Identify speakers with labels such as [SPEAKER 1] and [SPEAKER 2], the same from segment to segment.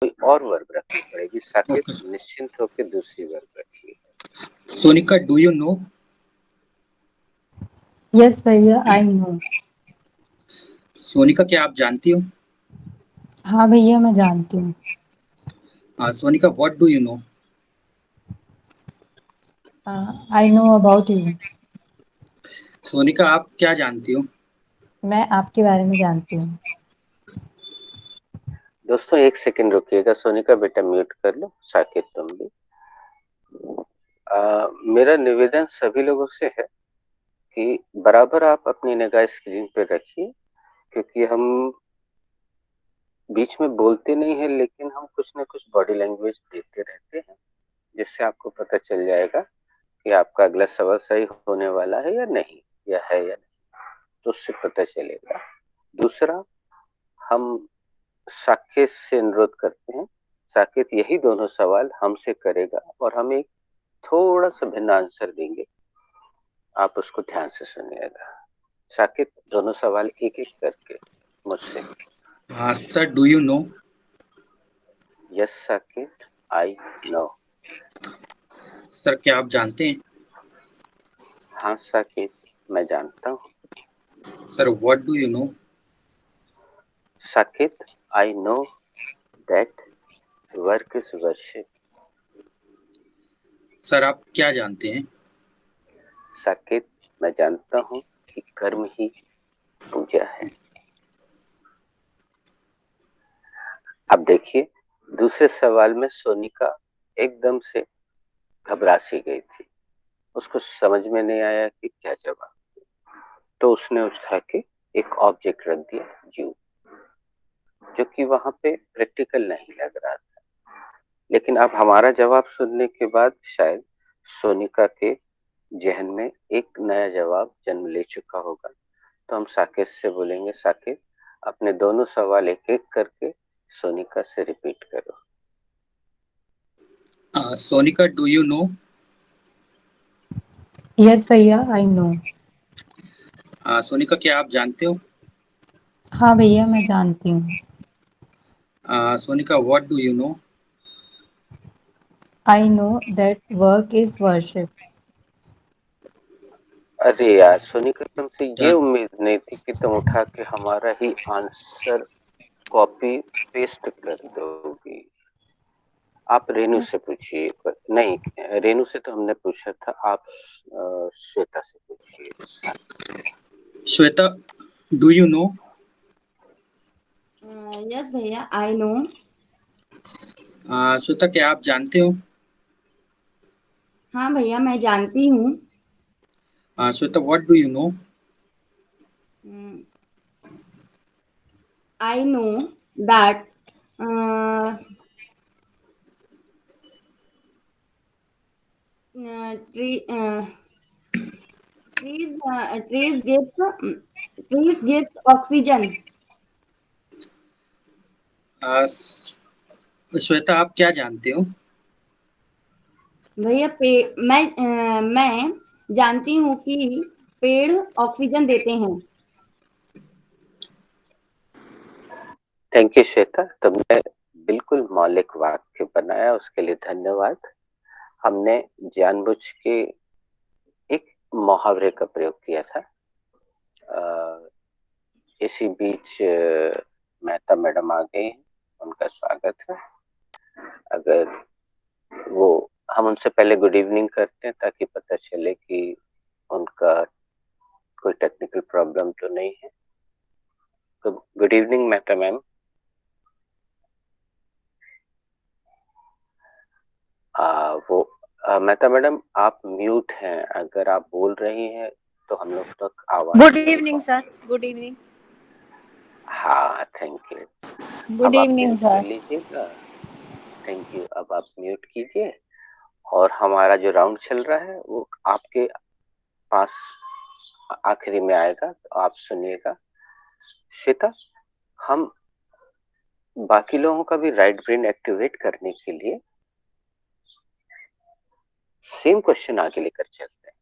[SPEAKER 1] कोई और वर्ब रखनी पड़ेगी। साकेत
[SPEAKER 2] ओके।
[SPEAKER 1] निश्चिंत होकर दूसरी वर्ब रखिए।
[SPEAKER 2] Sonika, do you know?
[SPEAKER 3] Yes भैया, आई नो।
[SPEAKER 2] सोनिका, क्या आप जानती हो?
[SPEAKER 3] हाँ भैया, मैं जानती हूँ।
[SPEAKER 2] Sonika, what do you know?
[SPEAKER 3] I know about you.
[SPEAKER 2] Sonika, आप क्या जानती हो?
[SPEAKER 3] मैं आपके बारे में जानती हूँ।
[SPEAKER 1] दोस्तों एक सेकंड रुकिएगा। सोनिका बेटा म्यूट कर लो, साकेत तुम भी। मेरा निवेदन सभी लोगों से है कि बराबर आप अपनी निगाह स्क्रीन पे रखिए, क्योंकि हम बीच में बोलते नहीं है, लेकिन हम कुछ ना कुछ बॉडी लैंग्वेज देते रहते हैं, जिससे आपको पता चल जाएगा कि आपका अगला सवाल सही होने वाला है या नहीं, या है या नहीं, तो उससे पता चलेगा। दूसरा, हम साकेत से अनुरोध करते हैं, साकेत यही दोनों सवाल हमसे करेगा और हम एक थोड़ा सा भिन्न आंसर देंगे, आप उसको ध्यान से सुनिएगा। साकेत दोनों सवाल एक एक करके मुझसे।
[SPEAKER 2] Sir, do you know?
[SPEAKER 1] Yes Saket, I know.
[SPEAKER 2] Sir, क्या आप जानते हैं?
[SPEAKER 1] हाँ साकेत, मैं जानता हूँ।
[SPEAKER 2] Sir, what do you no?
[SPEAKER 1] Saket, I know that work is worship.
[SPEAKER 2] Sir, आप क्या जानते हैं?
[SPEAKER 1] साकेत, मैं जानता हूँ कि कर्म ही पूजा है। अब देखिए, दूसरे सवाल में सोनिका एकदम से घबरा सी गई थी, उसको समझ में नहीं आया कि क्या जवाब, तो उसने उठा के एक ऑब्जेक्ट रख दिया, यू, जो कि वहां पे प्रैक्टिकल नहीं लग रहा था। लेकिन अब हमारा जवाब सुनने के बाद शायद सोनिका के जहन में एक नया जवाब जन्म ले चुका होगा। तो हम साकेत से बोलेंगे, साकेत अपने दोनों सवाल एक एक करके सोनिका से रिपीट करो।
[SPEAKER 2] Sonika, do you know?
[SPEAKER 3] Yes भैया, आई नो।
[SPEAKER 2] सोनिका, क्या आप जानते हो?
[SPEAKER 3] हाँ भैया, मैं जानती हूँ।
[SPEAKER 2] Sonika, what do you know?
[SPEAKER 3] I know that work is worship.
[SPEAKER 1] अरे यार सोनिका, तुमसे ये
[SPEAKER 2] यार,
[SPEAKER 1] उम्मीद नहीं थी कि तुम उठा के हमारा ही आंसर कॉपी पेस्ट कर दोगी। आप रेनू से पूछिए। नहीं, रेनू से तो हमने पूछा था, आप श्वेता से पूछिए।
[SPEAKER 2] Shweta, do you know?
[SPEAKER 4] Yes भैया, आई नो।
[SPEAKER 2] श्वेता, क्या आप जानते हो?
[SPEAKER 4] हाँ भैया, मैं जानती हूँ।
[SPEAKER 2] Shweta, what do you know?
[SPEAKER 4] I know that tree trees gives oxygen.
[SPEAKER 2] Shweta, आप क्या जानते हो?
[SPEAKER 4] भैया मैं जानती हूँ कि पेड़ ऑक्सीजन देते हैं।
[SPEAKER 1] थैंक यू श्वेता, तुमने बिल्कुल मौलिक वाक्य बनाया, उसके लिए धन्यवाद। हमने जानबूझ के एक मुहावरे का प्रयोग किया था। इसी बीच मेहता मैडम आ गई हैं, उनका स्वागत है। अगर वो, हम उनसे पहले गुड इवनिंग करते हैं ताकि पता चले कि उनका कोई टेक्निकल प्रॉब्लम तो नहीं है। तो गुड इवनिंग मेहता मैम। वो मेहता मैडम आप म्यूट हैं, अगर आप बोल रही हैं तो हम लोग तक आवाज
[SPEAKER 5] गुड
[SPEAKER 1] नहीं
[SPEAKER 5] इवनिंग सर, गुड इवनिंग।
[SPEAKER 1] हाँ थैंक यू।
[SPEAKER 5] गुड
[SPEAKER 1] अब आप
[SPEAKER 5] इवनिंग
[SPEAKER 1] म्यूट कर
[SPEAKER 5] सर।
[SPEAKER 1] लीजिएगा। थैंक यू, अब आप म्यूट कीजिए। और हमारा जो राउंड चल रहा है वो आपके पास आखिरी में आएगा, तो आप सुनिएगा। श्वेता, हम बाकी लोगों का भी राइट ब्रेन एक्टिवेट करने के लिए सेम क्वेश्चन आगे लेकर चलते हैं,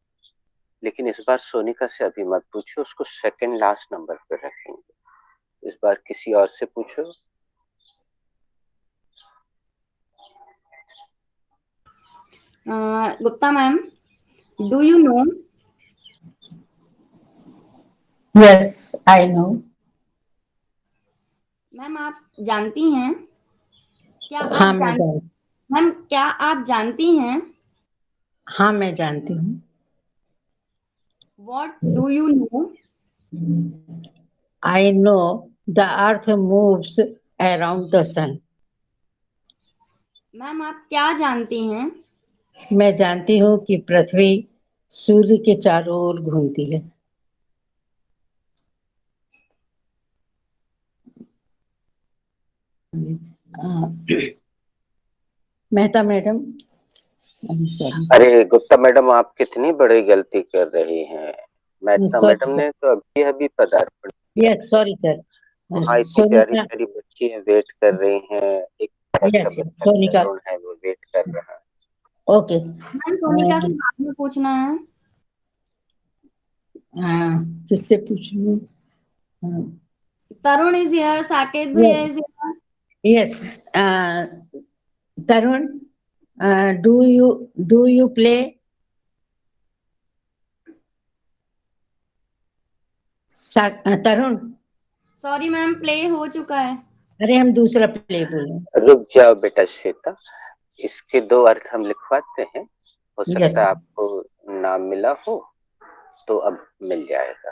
[SPEAKER 1] लेकिन इस बार सोनिका से अभी मत पूछो, उसको सेकंड लास्ट नंबर पर रखेंगे। इस बार किसी और से पूछो।
[SPEAKER 4] Gupta ma'am, do you no?
[SPEAKER 5] Yes, I know.
[SPEAKER 4] Ma'am आप जानती हैं? क्या
[SPEAKER 5] हाँ
[SPEAKER 4] आप
[SPEAKER 5] मैं
[SPEAKER 4] जान
[SPEAKER 5] जान
[SPEAKER 4] मैम क्या आप जानती हैं?
[SPEAKER 5] हाँ मैं जानती हूँ.
[SPEAKER 4] What do you no?
[SPEAKER 5] I know the earth moves around the sun.
[SPEAKER 4] Ma'am आप क्या जानती हैं?
[SPEAKER 5] मैं जानती हूँ कि पृथ्वी सूर्य के चारों ओर घूमती है. Mehta madam, sorry.
[SPEAKER 1] अरे गुप्ता मैडम, आप कितनी बड़ी गलती कर रही हैं। Mehta
[SPEAKER 5] sorry
[SPEAKER 1] madam
[SPEAKER 5] sir.
[SPEAKER 1] ने तो अभी अभी पदार्पण किया
[SPEAKER 5] यस,
[SPEAKER 1] है।
[SPEAKER 5] Sorry sir.
[SPEAKER 1] वहाँ इतनी प्यारी
[SPEAKER 5] सोनिका.
[SPEAKER 1] प्यारी बच्ची है, वेट कर रही हैं। एक छोटा सा
[SPEAKER 5] यस,
[SPEAKER 1] बच्चा
[SPEAKER 5] सोनिका.
[SPEAKER 1] तरुण है, वो वेट कर रहा है।
[SPEAKER 5] ओके.
[SPEAKER 4] मैम सोनिका से बाद में पूछना है।
[SPEAKER 5] किससे पूछ लूँ?
[SPEAKER 4] तरुण इज हियर, साकेत भैया is here.
[SPEAKER 5] Yes. Tarun, do you play? Tarun.
[SPEAKER 4] Sorry ma'am, play हो चुका है।
[SPEAKER 5] अरे हम दूसरा प्ले बोले.
[SPEAKER 1] रुक जाओ बेटा श्वेता, इसके दो अर्थ हम लिखवाते हैं। हो सकता
[SPEAKER 5] यस.
[SPEAKER 1] है आपको नाम मिला हो, तो अब मिल जाएगा।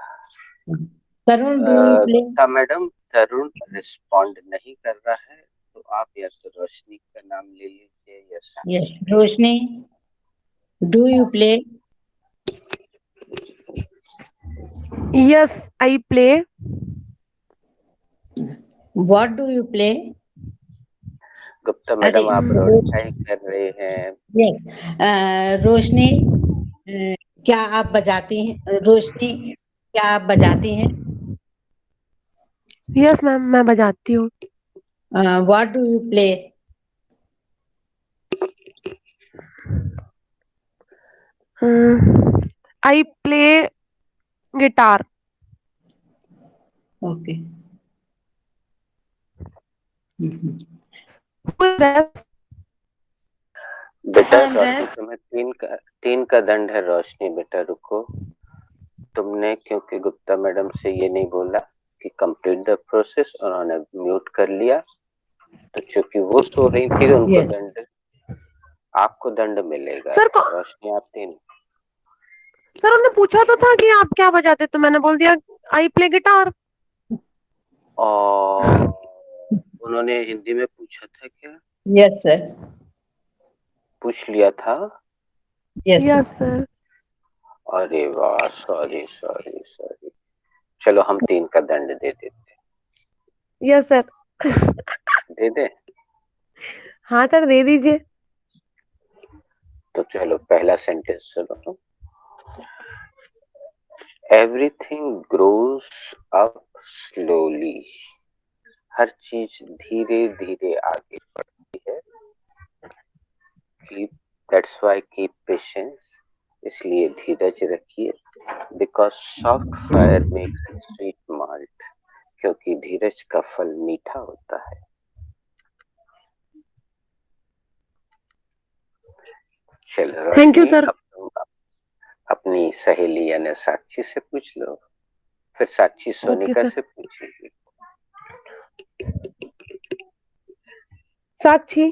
[SPEAKER 5] Tarun, do you play?
[SPEAKER 1] Gupta madam, Tarun respond नहीं कर रहा है, तो आप या तो रोशनी का नाम ले लीजिए या Sakshi.
[SPEAKER 5] Yes, Roshni, do you play?
[SPEAKER 6] Yes, I play.
[SPEAKER 5] What do you play?
[SPEAKER 1] Gupta
[SPEAKER 5] अरे
[SPEAKER 1] मैडम, आप रोड कर रहे हैं।
[SPEAKER 5] यस. रोशनी, क्या आप बजाती हैं? रोशनी, क्या आप बजाती हैं?
[SPEAKER 6] Yes, मैम मैं बजाती हूँ.
[SPEAKER 5] What do you play?
[SPEAKER 6] I play guitar.
[SPEAKER 5] Okay.
[SPEAKER 6] Who is rest?
[SPEAKER 1] बेटा
[SPEAKER 6] I'm
[SPEAKER 1] रोशनी,
[SPEAKER 6] rest.
[SPEAKER 1] तुम्हें तीन का दंड है। रोशनी बेटा रुको, तुमने क्योंकि गुप्ता मैडम से ये नहीं बोला कि कंप्लीट द प्रोसेस, उन्होंने म्यूट कर लिया, तो चूंकि वो सो रही थी उनको
[SPEAKER 5] Yes.
[SPEAKER 1] आपको दंड मिलेगा।
[SPEAKER 6] सर
[SPEAKER 1] रोशनी आप तीन।
[SPEAKER 6] सर उन्होंने पूछा तो था कि आप क्या बजाते, तो मैंने बोल दिया आई प्ले गिटार.
[SPEAKER 1] और उन्होंने हिंदी में पूछा था क्या?
[SPEAKER 5] Yes sir.
[SPEAKER 1] पूछ लिया था।
[SPEAKER 5] Yes
[SPEAKER 6] yes sir.
[SPEAKER 1] अरे वाह, सॉरी सॉरी सॉरी। चलो हम 3 का दंड दे देते।
[SPEAKER 6] Yes sir.
[SPEAKER 1] दे दे।
[SPEAKER 6] हाँ सर दे दीजिए.
[SPEAKER 1] तो चलो पहला सेंटेंस सुनो। Everything grows up slowly. हर चीज धीरे धीरे आगे बढ़ती है। Keep that's why keep patience, इसलिए धीरज रखिए। Because soft fire makes sweet malt, क्योंकि धीरज का फल मीठा होता है। चलो
[SPEAKER 6] थैंक यू
[SPEAKER 1] रोशनी,
[SPEAKER 6] सर.
[SPEAKER 1] अब तुम अपनी सहेली यानी साक्षी से पूछ लो, फिर साक्षी
[SPEAKER 6] ओके
[SPEAKER 1] सोनिका
[SPEAKER 6] सर.
[SPEAKER 1] से पूछेगी।
[SPEAKER 6] Sakshi,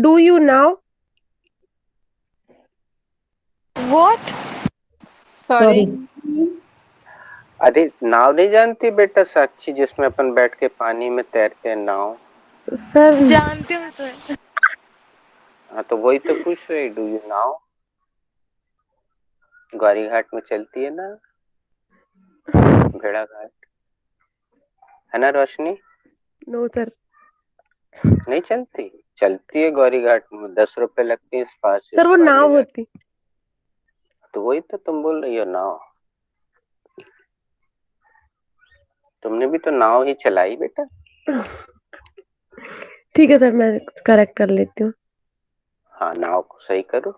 [SPEAKER 6] do you now?
[SPEAKER 3] What?
[SPEAKER 5] Sorry.
[SPEAKER 3] Sorry.
[SPEAKER 1] अरे नाव नहीं जानती बेटा साक्षी, जिसमें अपन बैठ के पानी में तैरते हैं, नाव?
[SPEAKER 6] सर जानते हो सर.
[SPEAKER 1] हाँ तो वही तो पूछ रही, डू यू नाव? गौरी घाट में चलती है ना, भेड़ा घाट, है ना रोशनी?
[SPEAKER 6] No sir.
[SPEAKER 1] नहीं चलती? चलती है गौरी घाट में, 10 रुपए लगती है इस पास से
[SPEAKER 6] सर वो
[SPEAKER 1] गौरी
[SPEAKER 6] नाव
[SPEAKER 1] घाट।
[SPEAKER 6] होती.
[SPEAKER 1] तो वही तो तुम बोल रही हो, नाव। तुमने भी तो नाव ही चलाई बेटा।
[SPEAKER 6] ठीक है सर, मैं करेक्ट कर लेती हूँ.
[SPEAKER 1] हाँ, नाव को सही करो।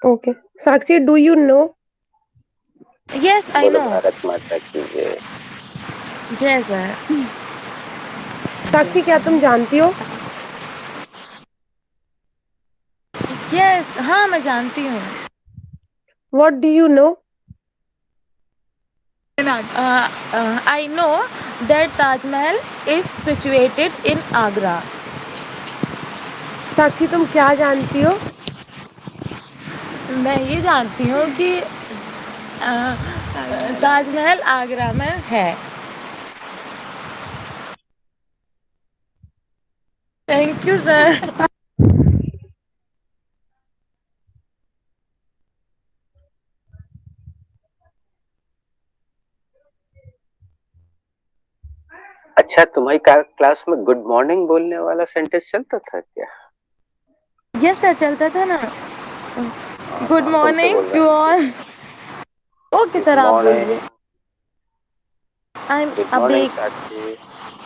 [SPEAKER 6] Okay. Sakshi, do you no?
[SPEAKER 3] Yes, I
[SPEAKER 1] बोलो
[SPEAKER 3] know.
[SPEAKER 1] भारत माता की जय।
[SPEAKER 3] Yes, sir.
[SPEAKER 6] साक्षी, क्या तुम जानती हो?
[SPEAKER 3] Yes, हाँ मैं जानती हूँ।
[SPEAKER 6] What do you know?
[SPEAKER 3] I know that Taj Mahal is situated in Agra.
[SPEAKER 6] साक्षी तुम क्या जानती हो?
[SPEAKER 3] मैं ये जानती हूँ कि ताजमहल आगरा में है। Thank you sir.
[SPEAKER 1] अच्छा, तुम्हारी क्लास में गुड मॉर्निंग बोलने वाला सेंटेंस चलता था क्या?
[SPEAKER 3] यस सर चलता था ना। गुड
[SPEAKER 1] हाँ, तुमसे
[SPEAKER 3] मॉर्निंग
[SPEAKER 1] बोल
[SPEAKER 3] टू
[SPEAKER 1] रहा हूँ।
[SPEAKER 3] ऑल। ओके
[SPEAKER 1] गुड
[SPEAKER 3] सर आप बोलिए।
[SPEAKER 1] Morning.
[SPEAKER 3] I am
[SPEAKER 1] good morning
[SPEAKER 3] awake.
[SPEAKER 1] Sakshi.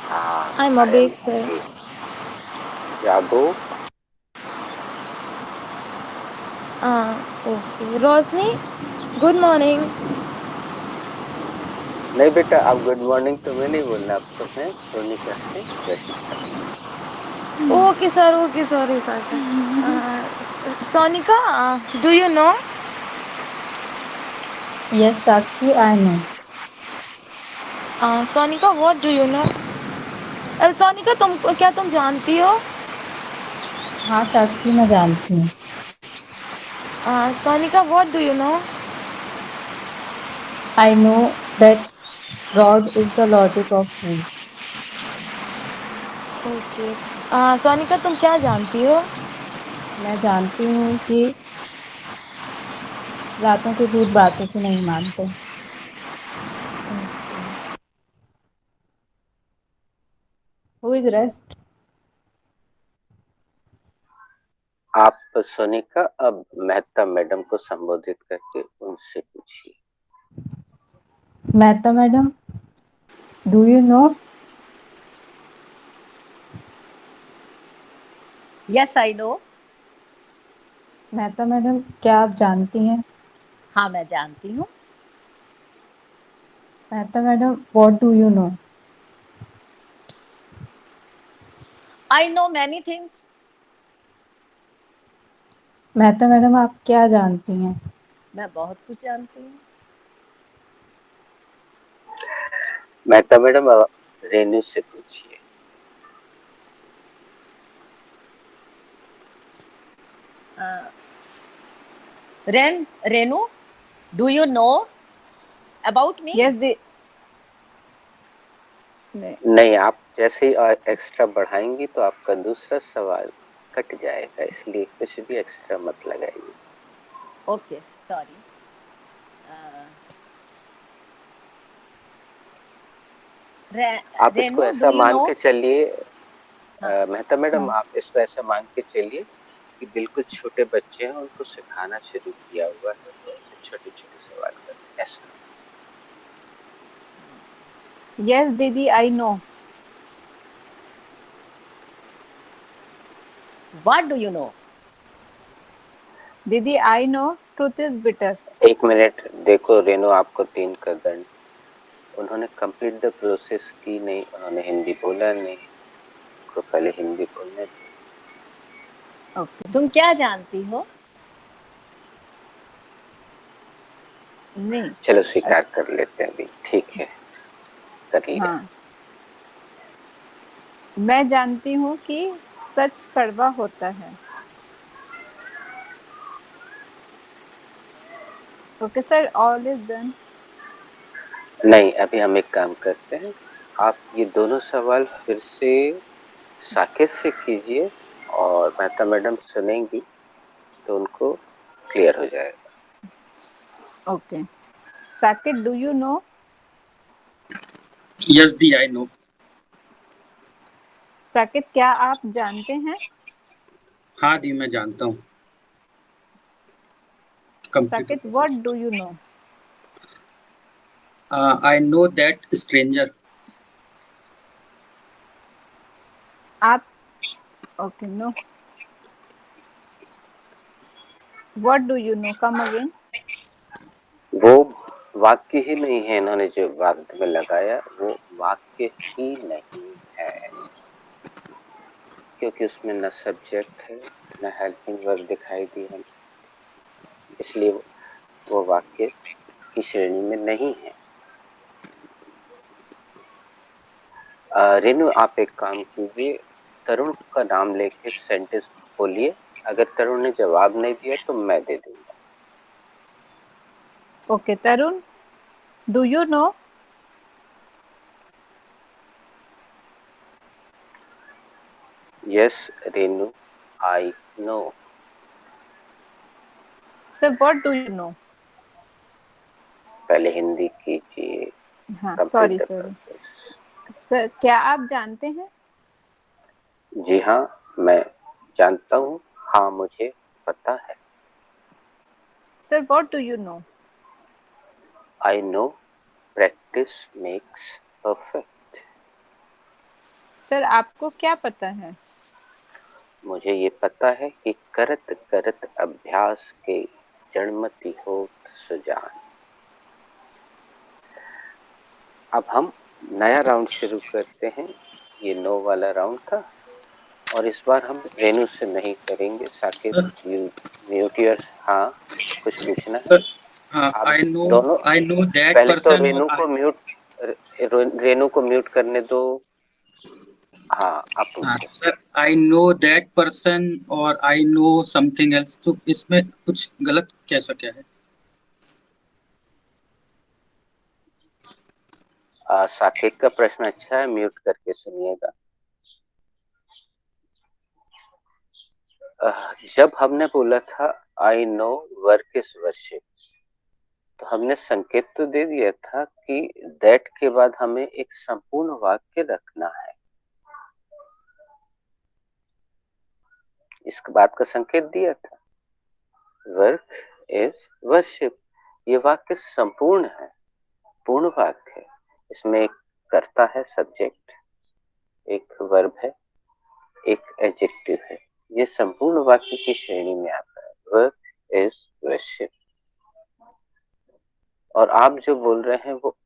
[SPEAKER 1] हाँ,
[SPEAKER 3] I am
[SPEAKER 1] I am
[SPEAKER 3] awake sir.
[SPEAKER 1] Awake. जागो।
[SPEAKER 3] Okay Roshni good morning.
[SPEAKER 1] नहीं बेटा, अब गुड मॉर्निंग तुम्हें नहीं बोलना, अब तुम्हें सोनिका से ग्रीटिंग करना।
[SPEAKER 3] Okay sir okay sorry sir. Sonika do you no?
[SPEAKER 7] Yes, Sakshi, I know.
[SPEAKER 3] Sonika what do you no? Sonika क्या तुम जानती हो?
[SPEAKER 7] हाँ साक्षी मैं जानती हूँ।
[SPEAKER 3] Sonika what do you no?
[SPEAKER 7] I know that fraud is the logic of fools.
[SPEAKER 3] Okay Sonika तुम क्या जानती हो?
[SPEAKER 7] मैं जानती हूँ कि रातों के भूत बातों से नहीं मानते। Who is rest?
[SPEAKER 1] आप सोनिका अब मेहता मैडम को संबोधित करके उनसे पूछिए।
[SPEAKER 7] Mehta madam, do you know?
[SPEAKER 8] Yes I no.
[SPEAKER 7] Mehta madam क्या आप जानती हैं?
[SPEAKER 8] हाँ मैं जानती हूँ।
[SPEAKER 7] Mehta madam what do you know?
[SPEAKER 8] I know many things.
[SPEAKER 7] Mehta madam आप क्या जानती हैं?
[SPEAKER 8] मैं बहुत कुछ जानती हूँ।
[SPEAKER 1] मेहता मैडम अब रेनू से पूछिए।
[SPEAKER 8] Renu do you know about me?
[SPEAKER 4] Yes they
[SPEAKER 1] नहीं, आप जैसे ही एक्स्ट्रा बढ़ाएंगी तो आपका दूसरा सवाल कट जाएगा, इसलिए कुछ भी एक्स्ट्रा मत लगाइए।
[SPEAKER 8] Okay sorry.
[SPEAKER 1] आप इसको
[SPEAKER 8] रेनू डू
[SPEAKER 1] ऐसा
[SPEAKER 8] यू
[SPEAKER 1] मान
[SPEAKER 8] नो?
[SPEAKER 1] के चलिए,
[SPEAKER 8] हाँ
[SPEAKER 1] मेहता मैडम
[SPEAKER 7] हाँ।
[SPEAKER 1] आप इसको ऐसा मान के चलिए कि बिल्कुल छोटे बच्चे हैं, उनको सिखाना शुरू किया हुआ है, तो उनसे छोटे छोटे सवाल करें ऐसा।
[SPEAKER 4] यस दीदी I know.
[SPEAKER 8] What do you know?
[SPEAKER 4] दीदी I know truth is bitter.
[SPEAKER 1] एक मिनट देखो रेनू, आपको 3 का दंड। उन्होंने कंप्लीट द प्रोसेस की नहीं, उन्होंने हिंदी बोला नहीं, उनको पहले हिंदी बोलने दो।
[SPEAKER 4] ओके
[SPEAKER 8] तुम क्या जानती हो?
[SPEAKER 4] नहीं
[SPEAKER 1] चलो स्वीकार कर लेते हैं, अभी ठीक है, कर लिया।
[SPEAKER 4] हाँ मैं जानती हूँ कि सच कड़वा होता है। Okay sir all is done.
[SPEAKER 1] नहीं, अभी हम एक काम करते हैं, आप ये दोनों सवाल फिर से साकेत से कीजिए और मेहता मैडम सुनेंगी तो उनको क्लियर हो जाएगा।
[SPEAKER 4] Okay Saket do you know?
[SPEAKER 2] Yes दी आई नो।
[SPEAKER 4] साकेत क्या आप जानते हैं?
[SPEAKER 2] हाँ दी मैं जानता हूँ। Complete the
[SPEAKER 4] Saket what
[SPEAKER 2] process.
[SPEAKER 4] Do you know?
[SPEAKER 2] I know that stranger.
[SPEAKER 4] आप okay no what do you know come again.
[SPEAKER 1] वो वाक्य ही नहीं है, इन्होंने जो वाक्य में लगाया वो वाक्य ही नहीं है, क्योंकि उसमें न सब्जेक्ट है न हेल्पिंग वर्ब दिखाई दी है। इसलिए वो वाक्य की श्रेणी में नहीं है। रेनू, आप एक काम कीजिए, तरुण का नाम लेके सेंटेंस बोलिए। अगर तरुण ने जवाब नहीं दिया तो मैं दे दूंगा।
[SPEAKER 8] Okay, Tarun, do you know?
[SPEAKER 1] Yes Renu, I know.
[SPEAKER 8] Sir, what do you know?
[SPEAKER 1] पहले हिंदी कीजिए।
[SPEAKER 8] हाँ,
[SPEAKER 1] Complete
[SPEAKER 8] sorry
[SPEAKER 1] the
[SPEAKER 8] sir.
[SPEAKER 1] process।
[SPEAKER 8] Sir, क्या आप जानते हैं?
[SPEAKER 1] जी हाँ, मैं जानता हूँ। हाँ, मुझे पता है।
[SPEAKER 8] Sir, what do you know?
[SPEAKER 1] I know practice makes perfect.
[SPEAKER 8] Sir, आपको क्या पता है?
[SPEAKER 1] मुझे ये पता है कि करत करत अभ्यास के जड़मति होत सुजान। अब हम नया राउंड शुरू करते हैं। ये नो वाला राउंड था और इस बार हम रेनू से नहीं करेंगे। Saqib,
[SPEAKER 2] sir
[SPEAKER 1] you mute your. हाँ, कुछ पूछना है?
[SPEAKER 2] सर हाँ,
[SPEAKER 1] आप
[SPEAKER 2] आई नो
[SPEAKER 1] दोनों
[SPEAKER 2] आई नो दैट
[SPEAKER 1] पहले तो
[SPEAKER 2] पर्सन और आई
[SPEAKER 1] रेनू को म्यूट करने दो। हाँ, आप
[SPEAKER 2] हाँ
[SPEAKER 1] पूछिए।
[SPEAKER 2] Sir, I know that person और आई नो समथिंग एल्स, तो इसमें कुछ गलत कैसा क्या है?
[SPEAKER 1] साकेत का प्रश्न अच्छा है, म्यूट करके सुनिएगा। जब हमने बोला था I know work is worship, तो हमने संकेत तो दे दिया था कि दैट के बाद हमें एक संपूर्ण वाक्य रखना है। इस बात का संकेत दिया था। वर्क इज वर्शिप, ये वाक्य संपूर्ण है, पूर्ण वाक्य है। इसमें एक कर्ता है, सब्जेक्ट, एक वर्ब है, एक एडजेक्टिव है। ये संपूर्ण वाक्य की श्रेणी में आता है। Work is worship. और आप जो बोल रहे हैं वो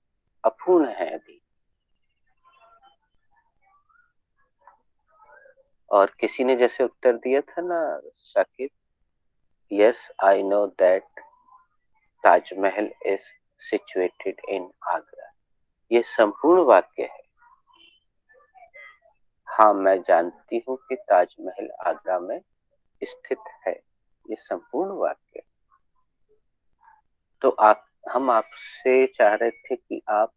[SPEAKER 1] अपूर्ण है अभी। और किसी ने जैसे उत्तर दिया था ना Saqib, yes I know that Taj Mahal is situated in Agra, ये संपूर्ण वाक्य है। हाँ, मैं जानती हूँ कि ताजमहल आगरा में स्थित है, ये संपूर्ण वाक्य। तो हम आपसे चाह रहे थे कि आप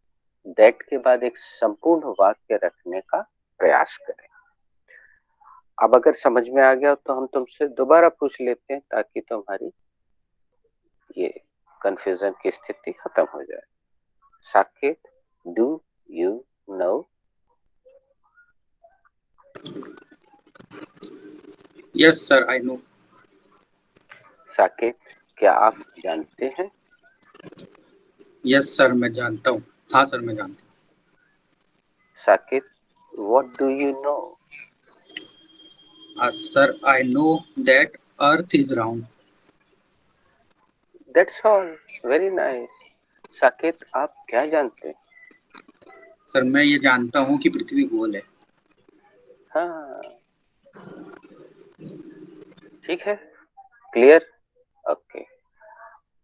[SPEAKER 1] दैट के बाद एक संपूर्ण वाक्य रखने का प्रयास करें। अब अगर समझ में आ गया तो हम तुमसे दोबारा पूछ लेते हैं ताकि तुम्हारी ये कंफ्यूजन की स्थिति खत्म हो जाए। Saket, do you know?
[SPEAKER 2] Yes sir, I know.
[SPEAKER 1] Saket, क्या आप जानते हैं?
[SPEAKER 2] यस सर, मैं जानता हूँ। हाँ सर, मैं जानता हूँ।
[SPEAKER 1] Saket, what do you no?
[SPEAKER 2] Sir, I know that earth is round.
[SPEAKER 1] That's all, very nice. Saket, आप क्या जानते हैं?
[SPEAKER 2] सर, मैं ये जानता हूँ कि पृथ्वी गोल है।
[SPEAKER 1] हाँ, ठीक है, क्लियर, ओके।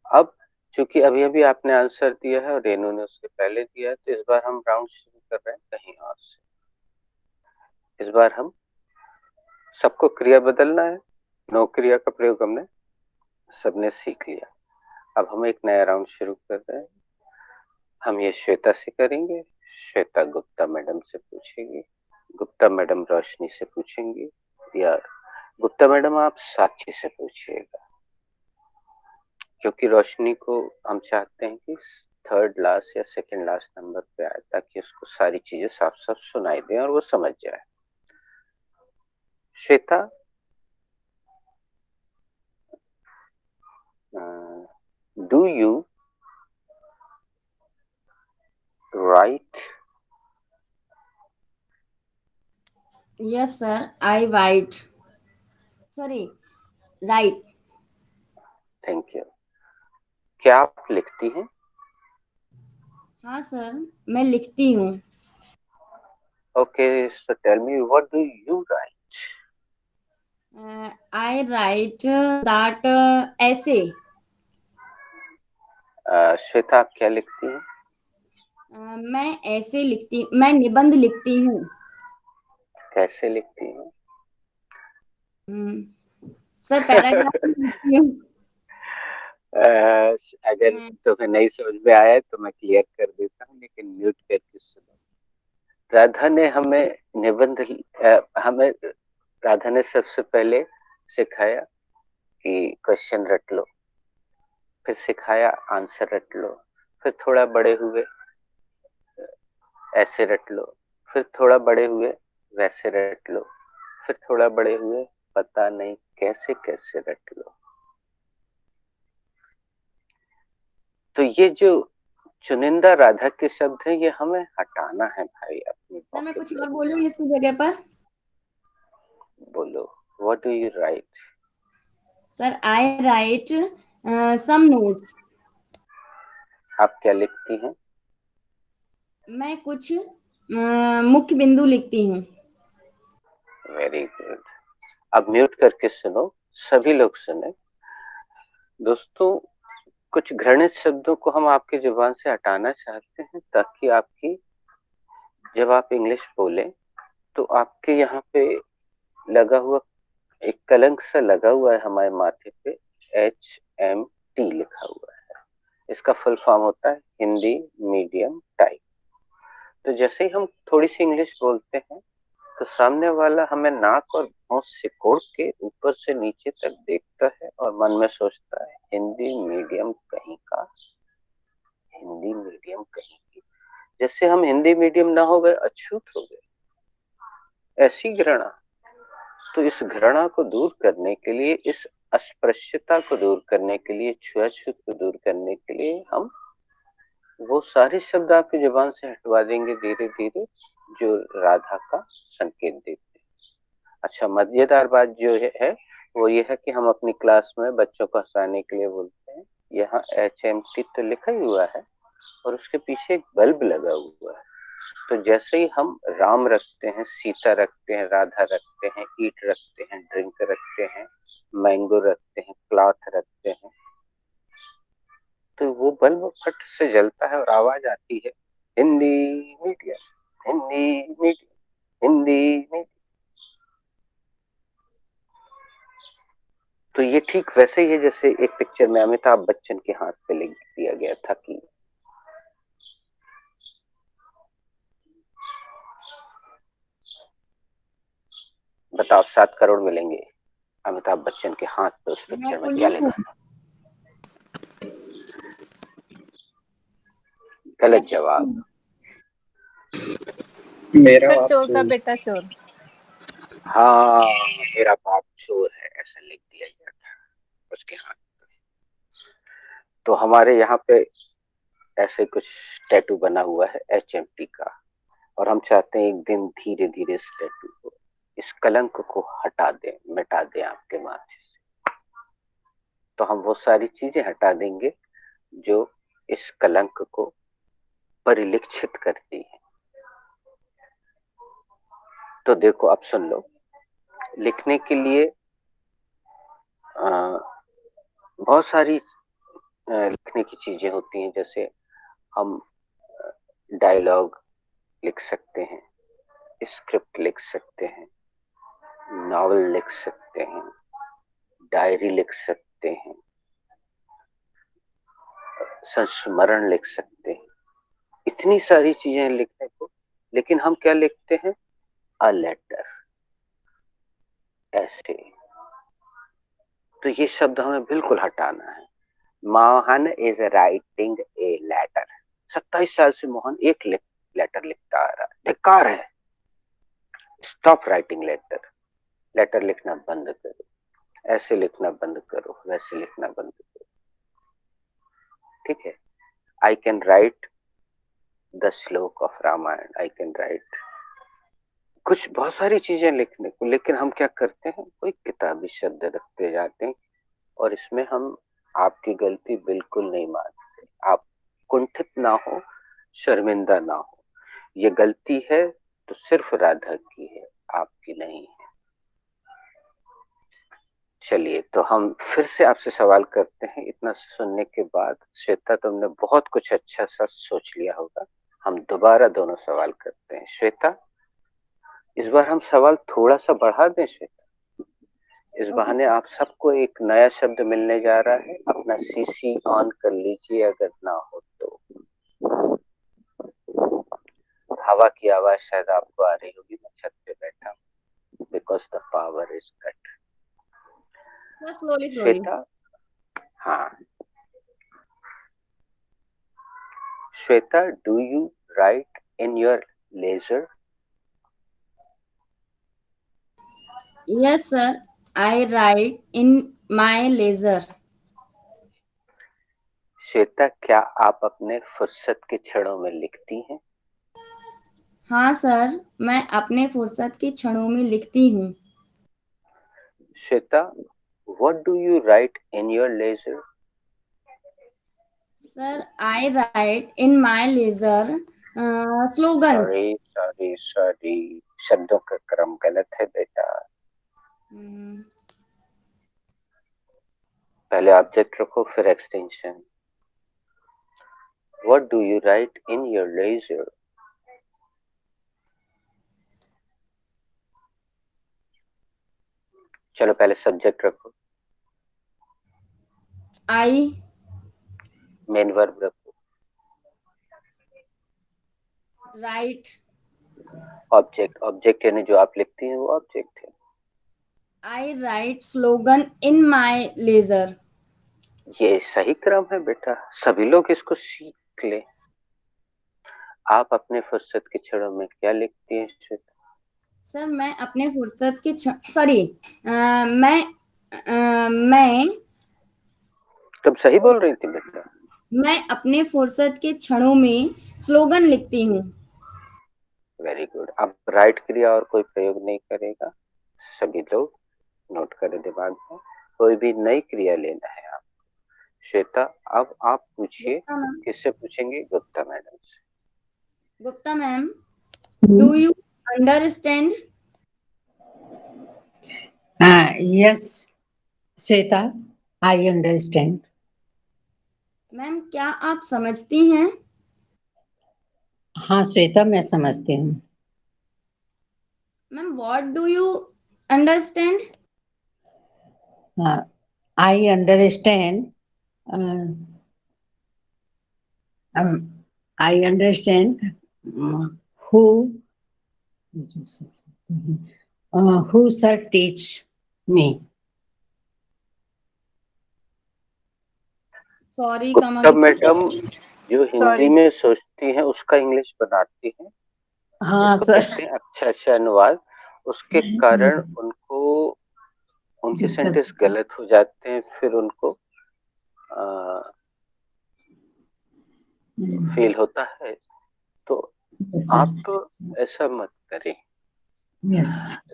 [SPEAKER 1] अब चूंकि अभी अभी आपने आंसर दिया है और रेनू ने उसके पहले दिया है, तो इस बार हम राउंड शुरू कर रहे हैं कहीं और से। इस बार हम सबको क्रिया बदलना है। नो क्रिया का प्रयोग हमने सबने सीख लिया। अब हम एक नया राउंड शुरू कर रहे हैं। हम ये श्वेता से करेंगे। श्वेता गुप्ता मैडम से पूछेगी, गुप्ता मैडम रोशनी से पूछेंगी, या गुप्ता मैडम आप साक्षी से पूछिएगा, क्योंकि रोशनी को हम चाहते हैं कि थर्ड लास्ट या सेकंड लास्ट नंबर पे आए ताकि उसको सारी चीजें साफ साफ सुनाई दें और वो समझ जाए। Shweta, do you write?
[SPEAKER 4] Yes, sir. I write. Sorry, write.
[SPEAKER 1] Thank you. क्या आप लिखती हैं?
[SPEAKER 4] हाँ सर, मैं लिखती हूँ।
[SPEAKER 1] Okay, so tell me what do you write?
[SPEAKER 4] I write that essay.
[SPEAKER 1] Shweta, आप क्या लिखती हैं?
[SPEAKER 4] मैं निबंध लिखती हूँ।
[SPEAKER 1] कैसे लिखती हैं?
[SPEAKER 4] सर पैराग्राफ में लिखती हूँ।
[SPEAKER 1] अगर तुम्हें नहीं समझ में आया तो मैं क्लियर कर देता हूँ, लेकिन म्यूट करके सुनो। राधा ने हमें निबंध हमें राधा ने सबसे पहले सिखाया कि क्वेश्चन रट लो, फिर सिखाया आंसर रट लो, फिर थोड़ा बड़े हुए ऐसे रट लो, फिर थोड़ा बड़े हुए वैसे रट लो, फिर थोड़ा बड़े हुए पता नहीं कैसे कैसे रट लो। तो ये जो चुनिंदा राधा के शब्द हैं, ये हमें हटाना है भाई अपनी
[SPEAKER 4] सर मैं कुछ और
[SPEAKER 1] vocabulary
[SPEAKER 4] बोलूँ
[SPEAKER 1] से।
[SPEAKER 4] इसकी जगह पर?
[SPEAKER 1] बोलो, what do you write?
[SPEAKER 4] Sir I write some notes.
[SPEAKER 1] आप क्या लिखती हैं?
[SPEAKER 4] मैं कुछ मुख्य बिंदु लिखती हूँ।
[SPEAKER 1] Very good. अब म्यूट करके सुनो, सभी लोग सुने। दोस्तों, कुछ घृणित शब्दों को हम आपकी जुबान से हटाना चाहते हैं, ताकि आपकी जब आप इंग्लिश बोले तो आपके यहाँ पे लगा हुआ एक कलंक सा लगा हुआ है हमारे माथे पे, HMT लिखा हुआ है। इसका फुल फॉर्म होता है हिंदी मीडियम टाइप। तो जैसे ही हम थोड़ी सी इंग्लिश बोलते हैं तो सामने वाला हमें नाक और मुंह सिकोड़ के ऊपर से नीचे तक देखता है और मन में सोचता है हिंदी मीडियम कहीं का, हिंदी मीडियम कहीं की। जैसे हम हिंदी मीडियम ना हो गए, अछूत हो गए, ऐसी घृणा। तो इस घृणा को दूर करने के लिए, इस अस्पृश्यता को दूर करने के लिए, छुआछूत को दूर करने के लिए हम वो सारे शब्द आपकी जुबान से हटवा देंगे धीरे धीरे, जो राधा का संकेत देते हैं। अच्छा, मजेदार बात जो है वो ये है कि हम अपनी क्लास में बच्चों को हंसाने के लिए बोलते हैं, यहाँ HMT तो लिखा ही हुआ है और उसके पीछे एक बल्ब लगा हुआ है। तो जैसे ही हम राम रखते हैं, सीता रखते हैं, राधा रखते हैं, ईट रखते हैं, ड्रिंक रखते हैं, मैंगो रखते हैं, क्लॉथ रखते हैं, तो वो बल्ब फट से जलता है और आवाज आती है Hindi medium, Hindi medium, Hindi medium. तो ये ठीक वैसे ही है जैसे एक पिक्चर में अमिताभ बच्चन के हाथ पे लिख दिया गया था कि बताओ 7 करोड़ मिलेंगे, अमिताभ बच्चन के हाथ पे उस
[SPEAKER 4] मैं
[SPEAKER 1] पिक्चर में क्या
[SPEAKER 4] पुलिस हूँ।
[SPEAKER 1] लिखा? गलत जवाब।
[SPEAKER 2] मेरा
[SPEAKER 8] सर
[SPEAKER 2] बाप
[SPEAKER 8] चोर का
[SPEAKER 2] चोर।
[SPEAKER 8] बेटा चोर।
[SPEAKER 1] हाँ, मेरा बाप चोर है, ऐसा लिख दिया गया था उसके हाथ पे। तो हमारे यहाँ पे ऐसे कुछ टैटू बना हुआ है HMT का, और हम चाहते हैं एक दिन धीरे धीरे इस टैटू को, इस कलंक को हटा दें, मिटा दें आपके माथे से। तो हम वो सारी चीजें हटा देंगे जो इस कलंक को परिलक्षित करती है। तो देखो, अब सुन लो, लिखने के लिए बहुत सारी लिखने की चीजें होती हैं। जैसे हम डायलॉग लिख सकते हैं, स्क्रिप्ट लिख सकते हैं, नॉवल लिख सकते हैं, डायरी लिख सकते हैं, संस्मरण लिख सकते हैं, इतनी सारी चीजें लिखने को। लेकिन हम क्या लिखते हैं? अ लेटर, ऐसे। तो ये शब्द हमें बिल्कुल हटाना है। Mohan is writing a letter. 27 साल से मोहन एक लेटर लिखता आ रहा है, धिक्कार है। Stop writing letter. लेटर लिखना बंद करो, ऐसे लिखना बंद करो, वैसे लिखना बंद करो। ठीक है? I can write the shloka of Ramayana, I can write कुछ बहुत सारी चीजें लिखने को, लेकिन हम क्या करते हैं, कोई किताबी शब्द रखते जाते हैं। और इसमें हम आपकी गलती बिल्कुल नहीं मानते। आप कुंठित ना हो, शर्मिंदा ना हो। ये गलती है तो सिर्फ राधा की है, आपकी नहीं है। चलिए, तो हम फिर से आपसे सवाल करते हैं। इतना सुनने के बाद श्वेता, तुमने बहुत कुछ अच्छा सा सोच लिया होगा। हम दोबारा दोनों सवाल करते हैं। श्वेता, इस बार हम सवाल थोड़ा सा बढ़ा दें श्वेता। इस
[SPEAKER 4] ओके
[SPEAKER 1] बहाने आप सबको एक नया शब्द मिलने जा रहा है। अपना सीसी ऑन कर लीजिए अगर ना हो तो। हवा की आवाज शायद आपको आ रही होगी। मैं छत पे बैठा हूँ because the power is cut.
[SPEAKER 4] Sir, slowly slowly.
[SPEAKER 1] Shweta, हाँ Shweta, do you write in your ledger?
[SPEAKER 4] Yes sir, I write in my ledger.
[SPEAKER 1] Shweta, क्या आप अपने फुर्सत के क्षणों में लिखती हैं?
[SPEAKER 4] हाँ सर, मैं अपने फुर्सत के क्षणों में लिखती हूँ।
[SPEAKER 1] Shweta, what do you write in your ledger?
[SPEAKER 4] Sir, I write in my ledger slogans.
[SPEAKER 1] Sorry sorry sorry, शब्दों का क्रम गलत है बेटा। पहले ऑब्जेक्ट रखो फिर extension. What do you write in your ledger? चलो पहले सब्जेक्ट रखो,
[SPEAKER 4] आई
[SPEAKER 1] मेन वर्ब रखो,
[SPEAKER 4] राइट
[SPEAKER 1] ऑब्जेक्ट ऑब्जेक्ट यानी जो आप लिखती हैं वो ऑब्जेक्ट है।
[SPEAKER 4] I write slogan in my ledger.
[SPEAKER 1] ये सही क्रम है बेटा, सभी लोग इसको सीख ले। आप अपने फुर्सत के क्षणों में क्या लिखती हैं श्वेता?
[SPEAKER 4] सर, मैं अपने फुर्सत के सॉरी मैं
[SPEAKER 1] तुम सही बोल रही थी बेटा।
[SPEAKER 4] मैं अपने फुर्सत के क्षणों में स्लोगन लिखती हूँ।
[SPEAKER 1] Very good. अब राइट क्रिया और कोई प्रयोग नहीं करेगा। सभी लोग नोट करें दिमाग में, कोई भी नई क्रिया लेना है आप। श्वेता, अब आप पूछिए।
[SPEAKER 4] गुप्ता मैम।
[SPEAKER 1] किससे पूछेंगे? गुप्ता मैडम से।
[SPEAKER 4] Gupta ma'am, do you understand?
[SPEAKER 5] Yes Shweta, I understand.
[SPEAKER 4] Ma'am, क्या आप समझती हैं?
[SPEAKER 5] हाँ श्वेता, मैं समझती हूँ।
[SPEAKER 4] Ma'am, what do you understand?
[SPEAKER 5] I understand, I understand who who sir teach me.
[SPEAKER 4] Sorry
[SPEAKER 1] Gupta madam जो हिंदी में सोचती हैं उसका इंग्लिश बनाती हैं।
[SPEAKER 5] हाँ
[SPEAKER 1] इसको
[SPEAKER 5] सर,
[SPEAKER 1] कहते हैं अच्छा अनुवाद। उसके कारण उनको उनके
[SPEAKER 5] दिक्कत
[SPEAKER 1] सेंटेंस गलत हो जाते हैं, फिर उनको फील होता है। तो आप तो ऐसा मत करें।
[SPEAKER 5] यस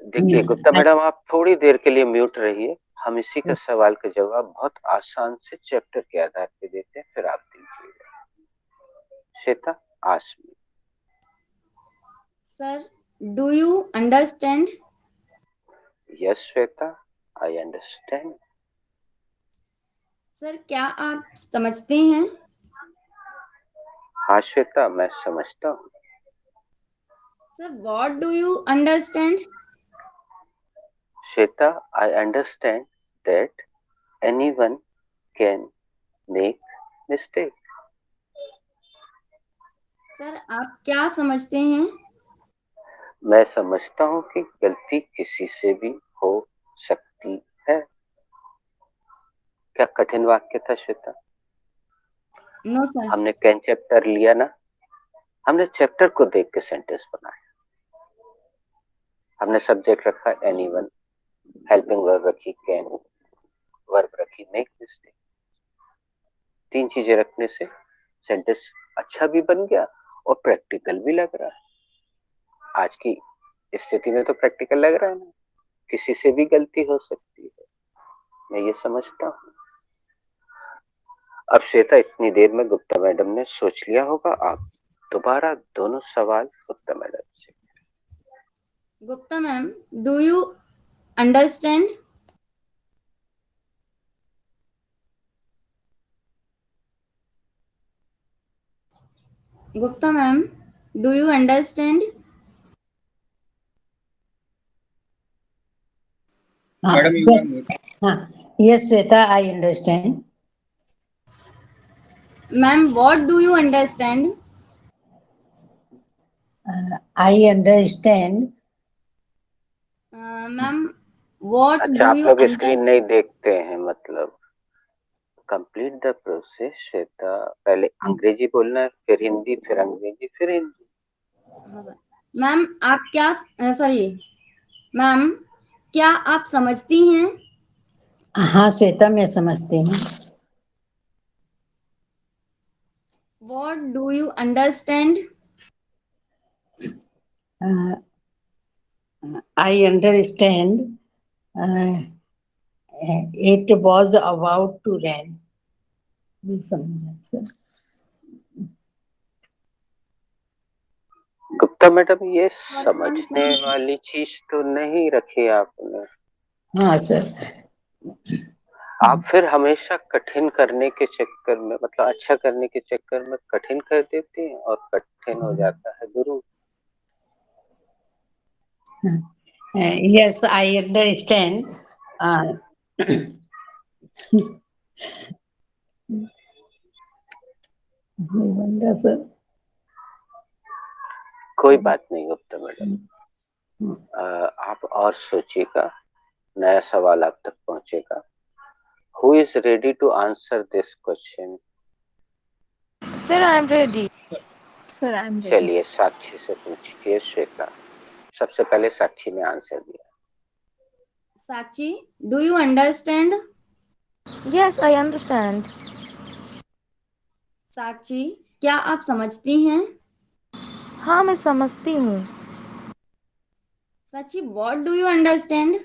[SPEAKER 1] देखिए गुप्ता मैडम, आप थोड़ी देर के लिए म्यूट रहिए। हम इसी का सवाल का जवाब बहुत आसान से चैप्टर के आधार पे देते हैं, फिर आप दीजिएगा। Shweta, ask me.
[SPEAKER 4] Sir, do you understand?
[SPEAKER 1] Yes Shweta, I understand.
[SPEAKER 4] Sir, क्या आप समझते हैं?
[SPEAKER 1] हाँ श्वेता, मैं समझता हूँ।
[SPEAKER 4] Sir, what do you understand?
[SPEAKER 1] Shweta, I understand that anyone can make mistake.
[SPEAKER 4] Sir, आप क्या समझते हैं?
[SPEAKER 1] मैं समझता हूँ कि गलती किसी से भी हो सकती है। क्या कठिन वाक्य था श्वेता?
[SPEAKER 4] No sir.
[SPEAKER 1] हमने कैन चैप्टर लिया ना, हमने चैप्टर को देख के सेंटेंस बनाया। हमने सब्जेक्ट रखा एनीवन, हेल्पिंग वर्ब रखी कैन, वर्ब रखी मेक मिस्टेक। 3 चीजें रखने से सेंटेंस अच्छा भी बन गया और प्रैक्टिकल भी लग रहा है। आज की स्थिति में तो प्रैक्टिकल लग रहा है ना, किसी से भी गलती हो सकती है, मैं ये समझता हूँ। अब श्वेता, इतनी देर में गुप्ता मैडम ने सोच लिया होगा। आप दोबारा दोनों सवाल गुप्ता मैडम से।
[SPEAKER 4] Gupta ma'am, do you understand? Gupta ma'am, do you understand?
[SPEAKER 5] हाँ,
[SPEAKER 2] madam you are
[SPEAKER 5] yes,
[SPEAKER 2] mute.
[SPEAKER 5] हाँ, yes, Shweta, I understand.
[SPEAKER 4] Ma'am, what do you understand?
[SPEAKER 5] I understand.
[SPEAKER 4] Ma'am, what
[SPEAKER 1] अच्छा,
[SPEAKER 4] do
[SPEAKER 1] आप
[SPEAKER 4] you
[SPEAKER 1] लोग
[SPEAKER 4] understand?
[SPEAKER 1] स्क्रीन नहीं देखते हैं मतलब। Complete the process Shweta. पहले अंग्रेजी बोलना है, फिर हिंदी, फिर अंग्रेजी, फिर हिंदी।
[SPEAKER 4] हाँ सर। मैम आप क्या सॉरी मैम, क्या आप समझती हैं?
[SPEAKER 5] हाँ श्वेता, मैं समझती हूँ।
[SPEAKER 4] What do you understand?
[SPEAKER 5] I understand. It was about to rain. ये समझा सर।
[SPEAKER 1] गुप्ता मैडम, ये समझने वाली चीज तो नहीं रखी आपने।
[SPEAKER 5] हाँ सर।
[SPEAKER 1] आप फिर हमेशा कठिन करने के चक्कर में, मतलब अच्छा करने के चक्कर में कठिन कर देते हैं और कठिन हो जाता है गुरु।
[SPEAKER 5] Yes, I understand. बंदा सर।
[SPEAKER 1] कोई बात नहीं गुप्ता मैडम, आप और सोचिएगा, नया सवाल आप तक पहुंचेगा। Who is ready to answer this question?
[SPEAKER 3] Sir, I am ready.
[SPEAKER 8] Sir, I'm ready.
[SPEAKER 1] चलिए साक्षी से पूछिए श्वेता। सबसे पहले साक्षी ने आंसर दिया।
[SPEAKER 4] साक्षी, do you understand?
[SPEAKER 3] Yes, I understand.
[SPEAKER 4] साक्षी, क्या आप समझती हैं?
[SPEAKER 3] हाँ, मैं समझती हूँ।
[SPEAKER 4] साक्षी, what do you understand?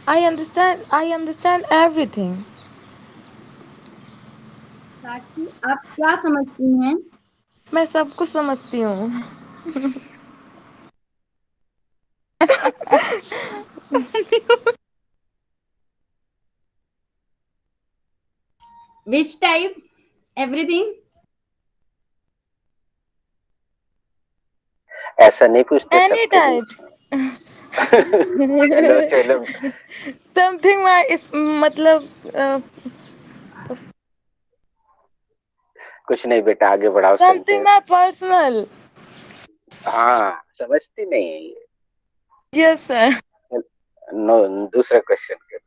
[SPEAKER 3] I understand everything.
[SPEAKER 4] साक्षी, आप क्या समझती हैं?
[SPEAKER 3] मैं सब कुछ समझती हूँ।
[SPEAKER 4] Which type? Everything?
[SPEAKER 1] ऐसा नहीं पूछते
[SPEAKER 3] Any
[SPEAKER 1] सबको
[SPEAKER 3] types.
[SPEAKER 1] चलो चलो,
[SPEAKER 3] Something my इस मतलब
[SPEAKER 1] कुछ नहीं बेटा, आगे बढ़ाओ
[SPEAKER 3] something
[SPEAKER 1] सेंटेंस।
[SPEAKER 3] my personal.
[SPEAKER 1] हाँ, समझती नहीं है ये।
[SPEAKER 3] Yes, sir.
[SPEAKER 1] नो, दूसरा क्वेश्चन कर।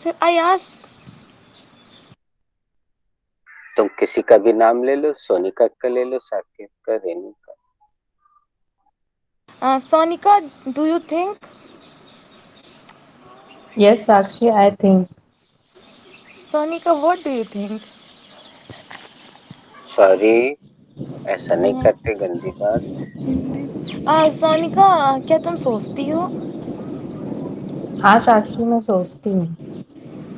[SPEAKER 3] Sir, I ask.
[SPEAKER 1] तुम किसी का भी नाम ले लो, सोनिका का ले लो, साकेत का, रेनू का।
[SPEAKER 3] Sonika, do you think?
[SPEAKER 7] Yes, Sakshi, I think.
[SPEAKER 3] Sonika, what do you think?
[SPEAKER 1] Sorry, ऐसा नहीं करते, गंदी बात।
[SPEAKER 3] सोनिका, क्या तुम सोचती हो?
[SPEAKER 7] हाँ साक्षी, मैं सोचती हूँ।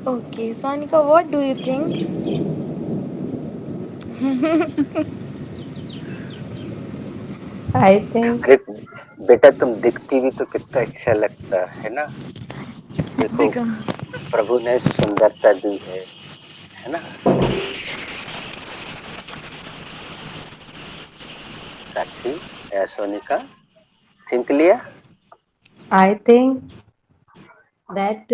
[SPEAKER 3] Okay, Sonika, what do you think?
[SPEAKER 7] I think.
[SPEAKER 1] अरे बेटा, तुम दिखती भी तो कितना अच्छा लगता है ना। देखो,
[SPEAKER 3] देखो।
[SPEAKER 1] प्रभु ने सुंदरता दी है ना। साक्षी या सोनिका, चिंत लिया।
[SPEAKER 7] I think that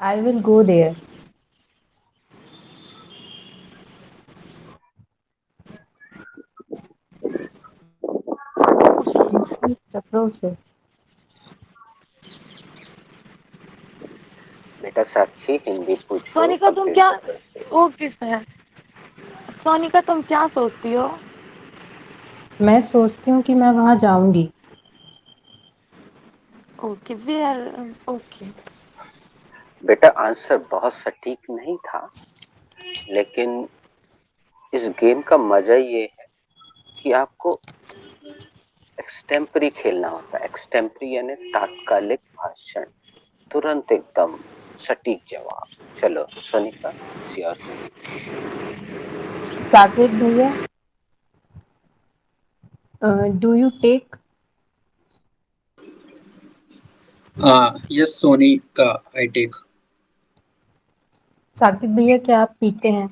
[SPEAKER 7] I will go there. चक्रों से।
[SPEAKER 1] बेटा साक्षी, हिंदी पूछो।
[SPEAKER 3] सोनिका, तुम
[SPEAKER 1] complete
[SPEAKER 3] क्या?
[SPEAKER 1] the process।
[SPEAKER 3] Okay sir. Sonika, तुम क्या सोचती हो?
[SPEAKER 7] मैं सोचती हूँ कि मैं वहां जाऊंगी।
[SPEAKER 3] Okay, where? ओके।
[SPEAKER 1] बेटा आंसर बहुत सटीक नहीं था, लेकिन इस गेम का मजा ये है कि आपको एक्सटेम्परी खेलना होता है। एक्सटेम्परी यानी तात्कालिक भाषण, तुरंत एकदम सटीक जवाब। चलो सोनिका, योर टर्न।
[SPEAKER 7] साकेत भैया, do you take
[SPEAKER 2] yes Sonika, I take.
[SPEAKER 7] Saqib भैया क्या आप पीते हैं?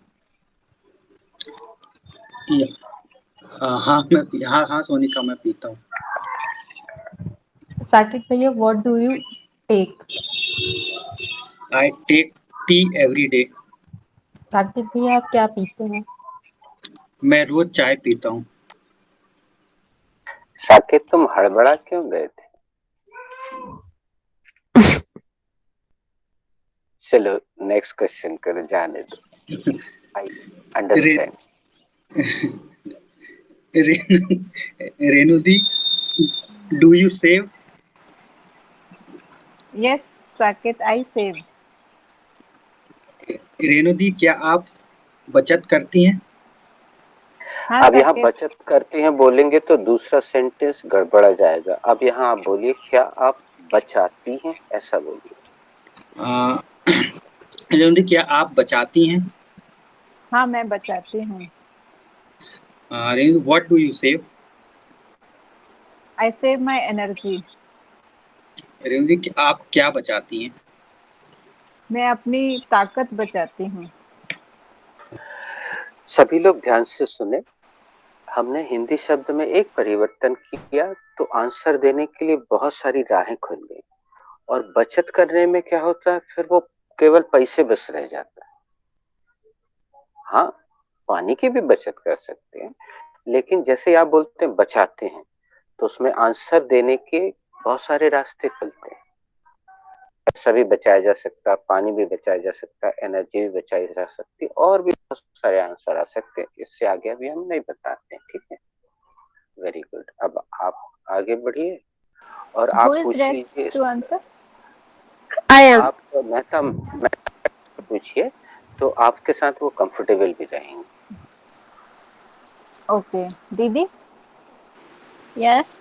[SPEAKER 2] हाँ सोनिका, मैं पीता हूँ।
[SPEAKER 7] साकिब भैया what do you take?
[SPEAKER 2] I take tea every day.
[SPEAKER 7] Saqib भैया आप क्या पीते हैं?
[SPEAKER 2] मैं रोज चाय पीता हूँ।
[SPEAKER 1] साकेत, तुम हड़बड़ा क्यों गए थे? चलो नेक्स्ट क्वेश्चन करो, जाने दो। आई
[SPEAKER 2] रे,
[SPEAKER 1] अंडरस्टैंड।
[SPEAKER 2] रेणु दी, do you save?
[SPEAKER 8] Yes, Saket, I save.
[SPEAKER 2] Renu दी, क्या आप बचत करती हैं?
[SPEAKER 8] हाँ
[SPEAKER 1] अब यहाँ
[SPEAKER 8] साकेत,
[SPEAKER 1] बचत करते हैं बोलेंगे तो दूसरा सेंटेंस गड़बड़ा जाएगा। अब यहाँ आप बोलिए, क्या आप बचाती हैं, ऐसा बोलिए।
[SPEAKER 2] रेणु दी, क्या आप बचाती हैं?
[SPEAKER 8] हाँ मैं बचाती हूँ।
[SPEAKER 2] Renu, what do you save?
[SPEAKER 8] I save my energy.
[SPEAKER 2] Renu दी, आप क्या बचाती हैं?
[SPEAKER 8] मैं अपनी ताकत बचाती हूँ।
[SPEAKER 1] सभी लोग ध्यान से सुने। हमने हिंदी शब्द में एक परिवर्तन किया तो आंसर देने के लिए बहुत सारी राहें खुल गई। और बचत करने में क्या होता है, फिर वो केवल पैसे बस रह जाता है। हाँ, पानी की भी बचत कर सकते हैं, लेकिन जैसे आप बोलते हैं बचाते हैं, तो उसमें आंसर देने के बहुत सारे रास्ते खुलते हैं। पैसा भी बचाया जा सकता है, पानी भी बचाया जा सकता है, एनर्जी भी बचाई जा सकती है, और भी बहुत सारे आंसर आ सकते हैं। इससे आगे अभी हम नहीं बताते हैं, ठीक है? Very good. अब आप आगे बढ़िए और
[SPEAKER 8] Who
[SPEAKER 1] आप
[SPEAKER 8] is
[SPEAKER 1] पूछ लीजिए।
[SPEAKER 8] rest to answer?
[SPEAKER 6] I am.
[SPEAKER 1] आप मेहता पूछिए, तो आपके साथ वो कंफर्टेबल भी रहेंगे।
[SPEAKER 8] Okay. Didi,
[SPEAKER 9] Yes.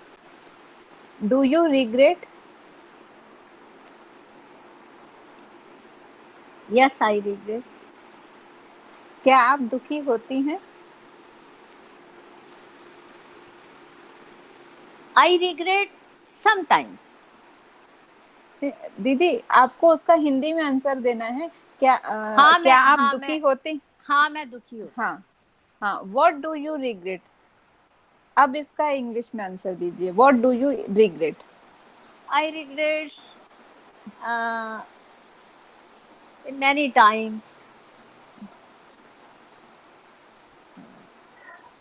[SPEAKER 8] do you regret?
[SPEAKER 9] Yes, I regret.
[SPEAKER 8] क्या आप दुखी होती हैं?
[SPEAKER 9] I regret sometimes.
[SPEAKER 8] दीदी आपको उसका हिंदी में आंसर देना है। क्या
[SPEAKER 9] हाँ,
[SPEAKER 8] क्या आप
[SPEAKER 9] हाँ,
[SPEAKER 8] दुखी होती?
[SPEAKER 9] हाँ मैं दुखी हूँ।
[SPEAKER 8] हाँ हाँ, what do you regret? अब इसका इंग्लिश में आंसर दीजिए। What do you regret?
[SPEAKER 9] I regret uh, many times.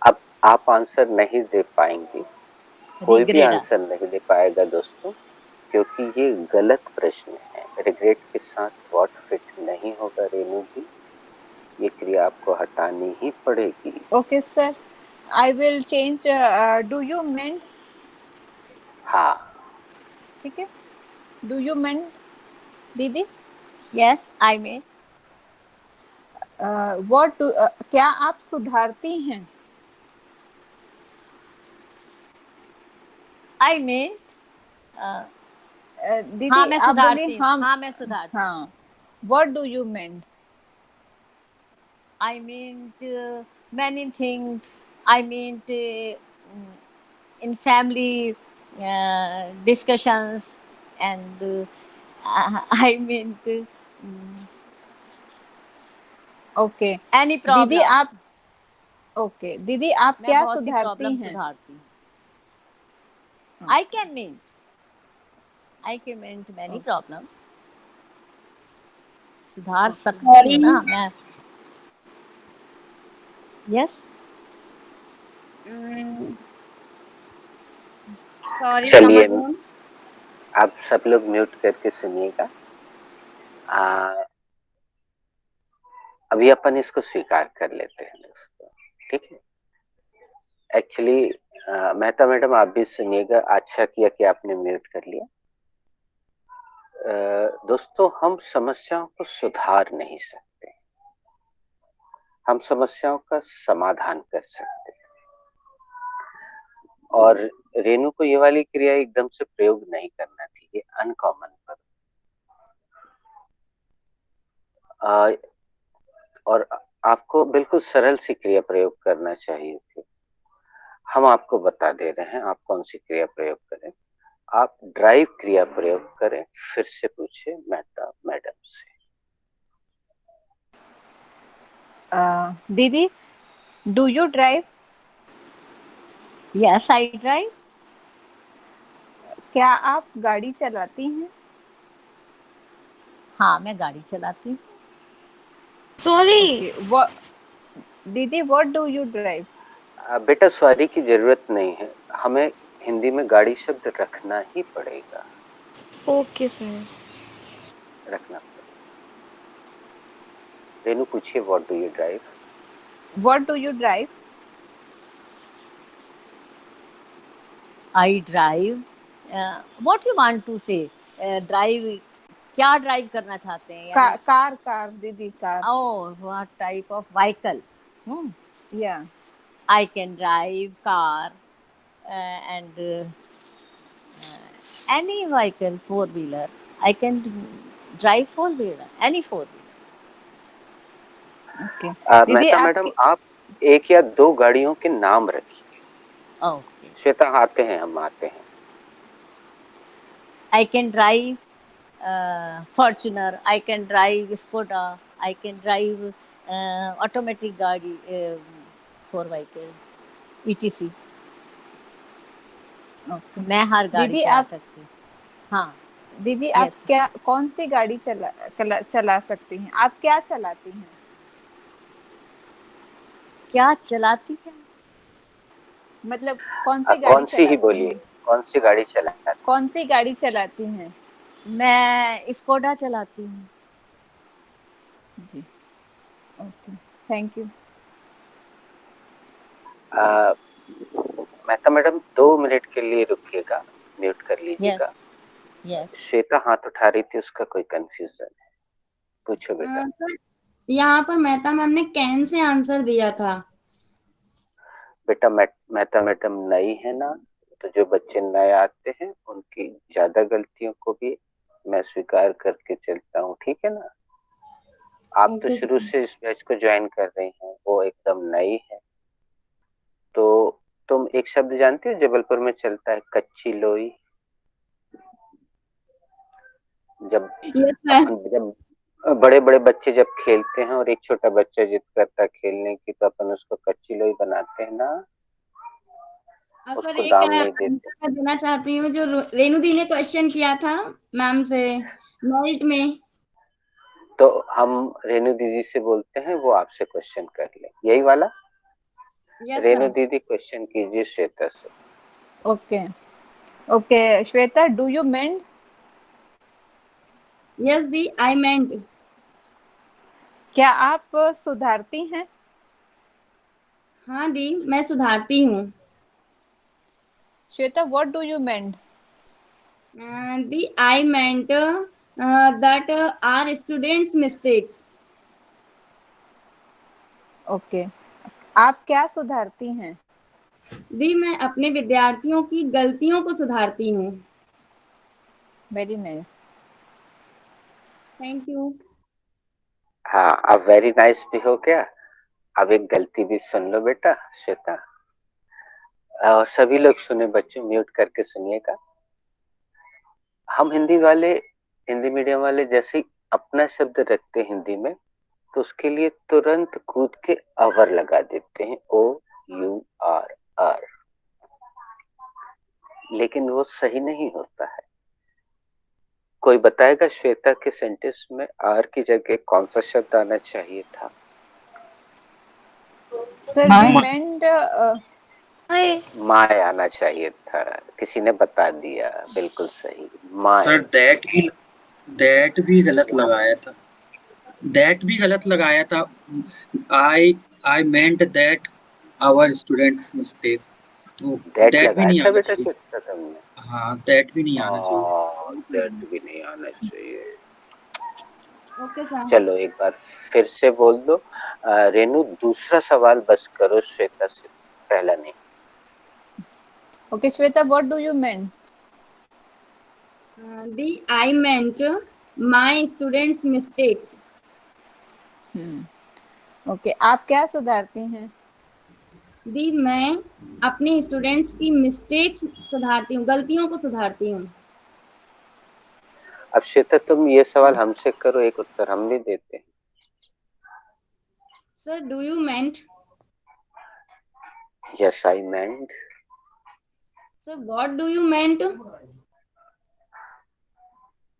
[SPEAKER 1] अब आप आंसर नहीं दे पाएंगे, कोई भी
[SPEAKER 9] Regret.
[SPEAKER 1] आंसर नहीं दे पाएगा दोस्तों, क्योंकि ये गलत प्रश्न है। रिग्रेट के साथ व्हाट फिट नहीं होगा रेणु जी, ये क्रिया आपको हटानी ही पड़ेगी।
[SPEAKER 8] Okay sir, I will change. Do you mend?
[SPEAKER 1] हाँ,
[SPEAKER 8] ठीक है, do you mend? दीदी
[SPEAKER 9] Yes, I may.
[SPEAKER 8] what do क्या आप सुधारती हैं?
[SPEAKER 9] I meant.
[SPEAKER 8] दीदी
[SPEAKER 9] हाँ मैं
[SPEAKER 8] आप बोलिए।
[SPEAKER 9] सुधारती हूँ। हाँ मैं सुधारती हूँ।
[SPEAKER 8] हाँ, what do you mend?
[SPEAKER 9] I meant many things. I meant in family discussions, and I meant
[SPEAKER 8] Okay,
[SPEAKER 9] any
[SPEAKER 8] दीदी
[SPEAKER 9] problem.
[SPEAKER 8] आप ओके दीदी आप
[SPEAKER 9] मैं
[SPEAKER 8] क्या
[SPEAKER 9] बहुत सी
[SPEAKER 8] सुधारती
[SPEAKER 9] प्रॉब्लम
[SPEAKER 8] हैं?
[SPEAKER 9] सुधारती हूँ।
[SPEAKER 8] हाँ।
[SPEAKER 9] I can mend many problems. सुधार सकती हूँ ना मैं। Yes.
[SPEAKER 4] सॉरी
[SPEAKER 1] चलिए
[SPEAKER 4] कमल।
[SPEAKER 1] आप सब लोग म्यूट करके सुनिएगा। अभी अपन इसको स्वीकार कर लेते हैं दोस्तों, ठीक है? एक्चुअली मेहता मैडम आप भी सुनिएगा, अच्छा किया कि आपने म्यूट कर लिया। दोस्तों, हम समस्याओं को सुधार नहीं सकते, हम समस्याओं का समाधान कर सकते हैं। और रेणु को ये वाली क्रिया एकदम से प्रयोग नहीं करना थी, ये अनकॉमन पर। और आपको बिल्कुल सरल सी क्रिया प्रयोग करना चाहिए थी। हम आपको बता दे रहे हैं आप कौन सी क्रिया प्रयोग करें। आप ड्राइव क्रिया प्रयोग करें, फिर से पूछे मेहता मैडम से।
[SPEAKER 8] दीदी, do you drive?
[SPEAKER 9] Yes, I drive.
[SPEAKER 8] क्या आप गाड़ी चलाती हैं?
[SPEAKER 9] हाँ, मैं गाड़ी चलाती हूँ।
[SPEAKER 6] सॉरी,
[SPEAKER 8] दीदी, व्हाट डू यू ड्राइव?
[SPEAKER 1] बेटा सॉरी की जरूरत नहीं है, हमें हिंदी में गाड़ी शब्द रखना ही पड़ेगा,
[SPEAKER 6] ओके सर।
[SPEAKER 1] रखना पड़ेगा। रेनू पूछिए what do you drive?
[SPEAKER 8] What do you drive?
[SPEAKER 9] I drive. What you want to say? Drive. क्या ड्राइव करना चाहते हैं?
[SPEAKER 8] कार दीदी, car.
[SPEAKER 9] Oh, what type of vehicle?
[SPEAKER 8] Yeah.
[SPEAKER 9] I can drive car and any vehicle, four-wheeler. I can drive four-wheeler, any four-wheeler.
[SPEAKER 8] Okay. दीदी,
[SPEAKER 1] Mehta madam, आप एक या दो गाड़ियों के नाम रखिए।
[SPEAKER 9] Okay.
[SPEAKER 1] श्वेता, आते हैं, हम आते हैं।
[SPEAKER 9] I can drive Fortuner. I can drive Skoda. I can drive automatic गाड़ी, four vehicle, etc.
[SPEAKER 8] Okay.
[SPEAKER 9] मैं हर गाड़ी
[SPEAKER 8] दीदी,
[SPEAKER 9] चला
[SPEAKER 8] आप
[SPEAKER 9] सकती हूँ। हाँ
[SPEAKER 8] दीदी,
[SPEAKER 9] Yes.
[SPEAKER 8] आप कौन सी गाड़ी चला सकती हैं? आप क्या चलाती हैं?
[SPEAKER 9] क्या चलाती है?
[SPEAKER 8] मतलब कौन सी गाड़ी
[SPEAKER 1] कौन सी ही
[SPEAKER 8] चलाती
[SPEAKER 1] बोलिए,
[SPEAKER 8] हैं?
[SPEAKER 1] कौन सी गाड़ी चलाते हैं?
[SPEAKER 8] कौन सी गाड़ी चलाती हैं?
[SPEAKER 9] मैं स्कोडा चलाती हूँ।
[SPEAKER 8] जी, okay, thank you.
[SPEAKER 1] Mehta madam 2 minute के लिए रुकिएगा, म्यूट कर लीजिएगा।
[SPEAKER 9] Yes.
[SPEAKER 1] श्वेता हाथ उठा रही थी, उसका कोई कंफ्यूजन है, पूछो बेटा।
[SPEAKER 4] सर, यहाँ पर मेहता मैम ने कैन से आंसर दिया था।
[SPEAKER 1] बेटा मेहता मैडम नई है ना, तो जो बच्चे नए आते हैं उनकी ज्यादा गलतियों को भी मैं स्वीकार करके चलता हूँ, ठीक है ना। आप तो
[SPEAKER 4] ओके
[SPEAKER 1] शुरू
[SPEAKER 4] सर।
[SPEAKER 1] से इस बैच को ज्वाइन कर रही हैं, वो एकदम नई है। तो तुम एक शब्द जानती हो जबलपुर में चलता है, कच्ची लोई। जब
[SPEAKER 4] यस सर।
[SPEAKER 1] जब बड़े बड़े बच्चे जब खेलते हैं और एक छोटा बच्चा जिद करता है खेलने की, तो अपन उसको कच्ची लोई बनाते हैं ना,
[SPEAKER 4] और सर,
[SPEAKER 1] उसको
[SPEAKER 4] एक
[SPEAKER 1] दाम नहीं
[SPEAKER 4] आंसर
[SPEAKER 1] देते।
[SPEAKER 4] मैं देना चाहती हूँ जो रेणु दी ने क्वेश्चन किया था मैम से मेरिट में।
[SPEAKER 1] तो हम रेणु दीदी से बोलते हैं, वो आपसे क्वेश्चन कर ले, यही वाला।
[SPEAKER 4] Yes
[SPEAKER 1] Renu
[SPEAKER 4] sir.
[SPEAKER 1] दीदी क्वेश्चन कीजिए श्वेता से।
[SPEAKER 8] Okay, okay, Shweta, do you mend?
[SPEAKER 4] Yes दी, आई मेंट।
[SPEAKER 8] क्या आप सुधारती हैं?
[SPEAKER 4] हाँ दी, मैं सुधारती हूँ।
[SPEAKER 8] Shweta, what do you mend?
[SPEAKER 4] दी, I mend that our students mistakes.
[SPEAKER 8] Okay, आप क्या सुधारती हैं?
[SPEAKER 4] दी, मैं अपने विद्यार्थियों की गलतियों को सुधारती हूँ।
[SPEAKER 8] Very nice.
[SPEAKER 4] Thank you.
[SPEAKER 1] हाँ, अब वेरी नाइस भी हो गया। अब एक गलती भी सुन लो बेटा श्वेता, और सभी लोग सुने, बच्चों म्यूट करके सुनिएगा। हम हिंदी मीडियम वाले जैसे ही अपना शब्द रखते हैं हिंदी में, तो उसके लिए तुरंत कूद के अवर लगा देते हैं, OUR। लेकिन वो सही नहीं होता है। कोई बताएगा श्वेता के सेंटेंस में आर की जगह कौन सा शब्द आना चाहिए था?
[SPEAKER 8] सर, वी मेंड
[SPEAKER 1] माय आना चाहिए था, किसी ने बता दिया, बिल्कुल सही, माय।
[SPEAKER 2] सर दैट भी गलत लगाया था, दैट भी गलत लगाया था। I mend that our students mistake, तो
[SPEAKER 1] दैट
[SPEAKER 2] दैट भी
[SPEAKER 1] लगाया
[SPEAKER 2] नहीं
[SPEAKER 1] था
[SPEAKER 2] आना
[SPEAKER 1] बेटा
[SPEAKER 2] चाहिए।
[SPEAKER 1] श्वेता तुमने?
[SPEAKER 2] हाँ, दैट भी नहीं आना चाहिए।
[SPEAKER 1] दैट भी नहीं आना चाहिए।
[SPEAKER 4] Okay sir.
[SPEAKER 1] चलो एक बार फिर से बोल दो। रेनू, दूसरा सवाल बस करो श्वेता से, पहला नहीं।
[SPEAKER 8] Okay Shweta, what do you mend?
[SPEAKER 4] दी, I meant my students mistakes.
[SPEAKER 8] Okay, आप क्या सुधारती हैं?
[SPEAKER 4] दी मैं अपने स्टूडेंट्स की मिस्टेक्स सुधारती हूँ, गलतियों को सुधारती हूँ।
[SPEAKER 1] अब श्वेता तुम ये सवाल हमसे करो, एक उत्तर हम भी देते हैं।
[SPEAKER 4] Sir do you meant?
[SPEAKER 1] Yes I meant.
[SPEAKER 4] Sir what do you meant?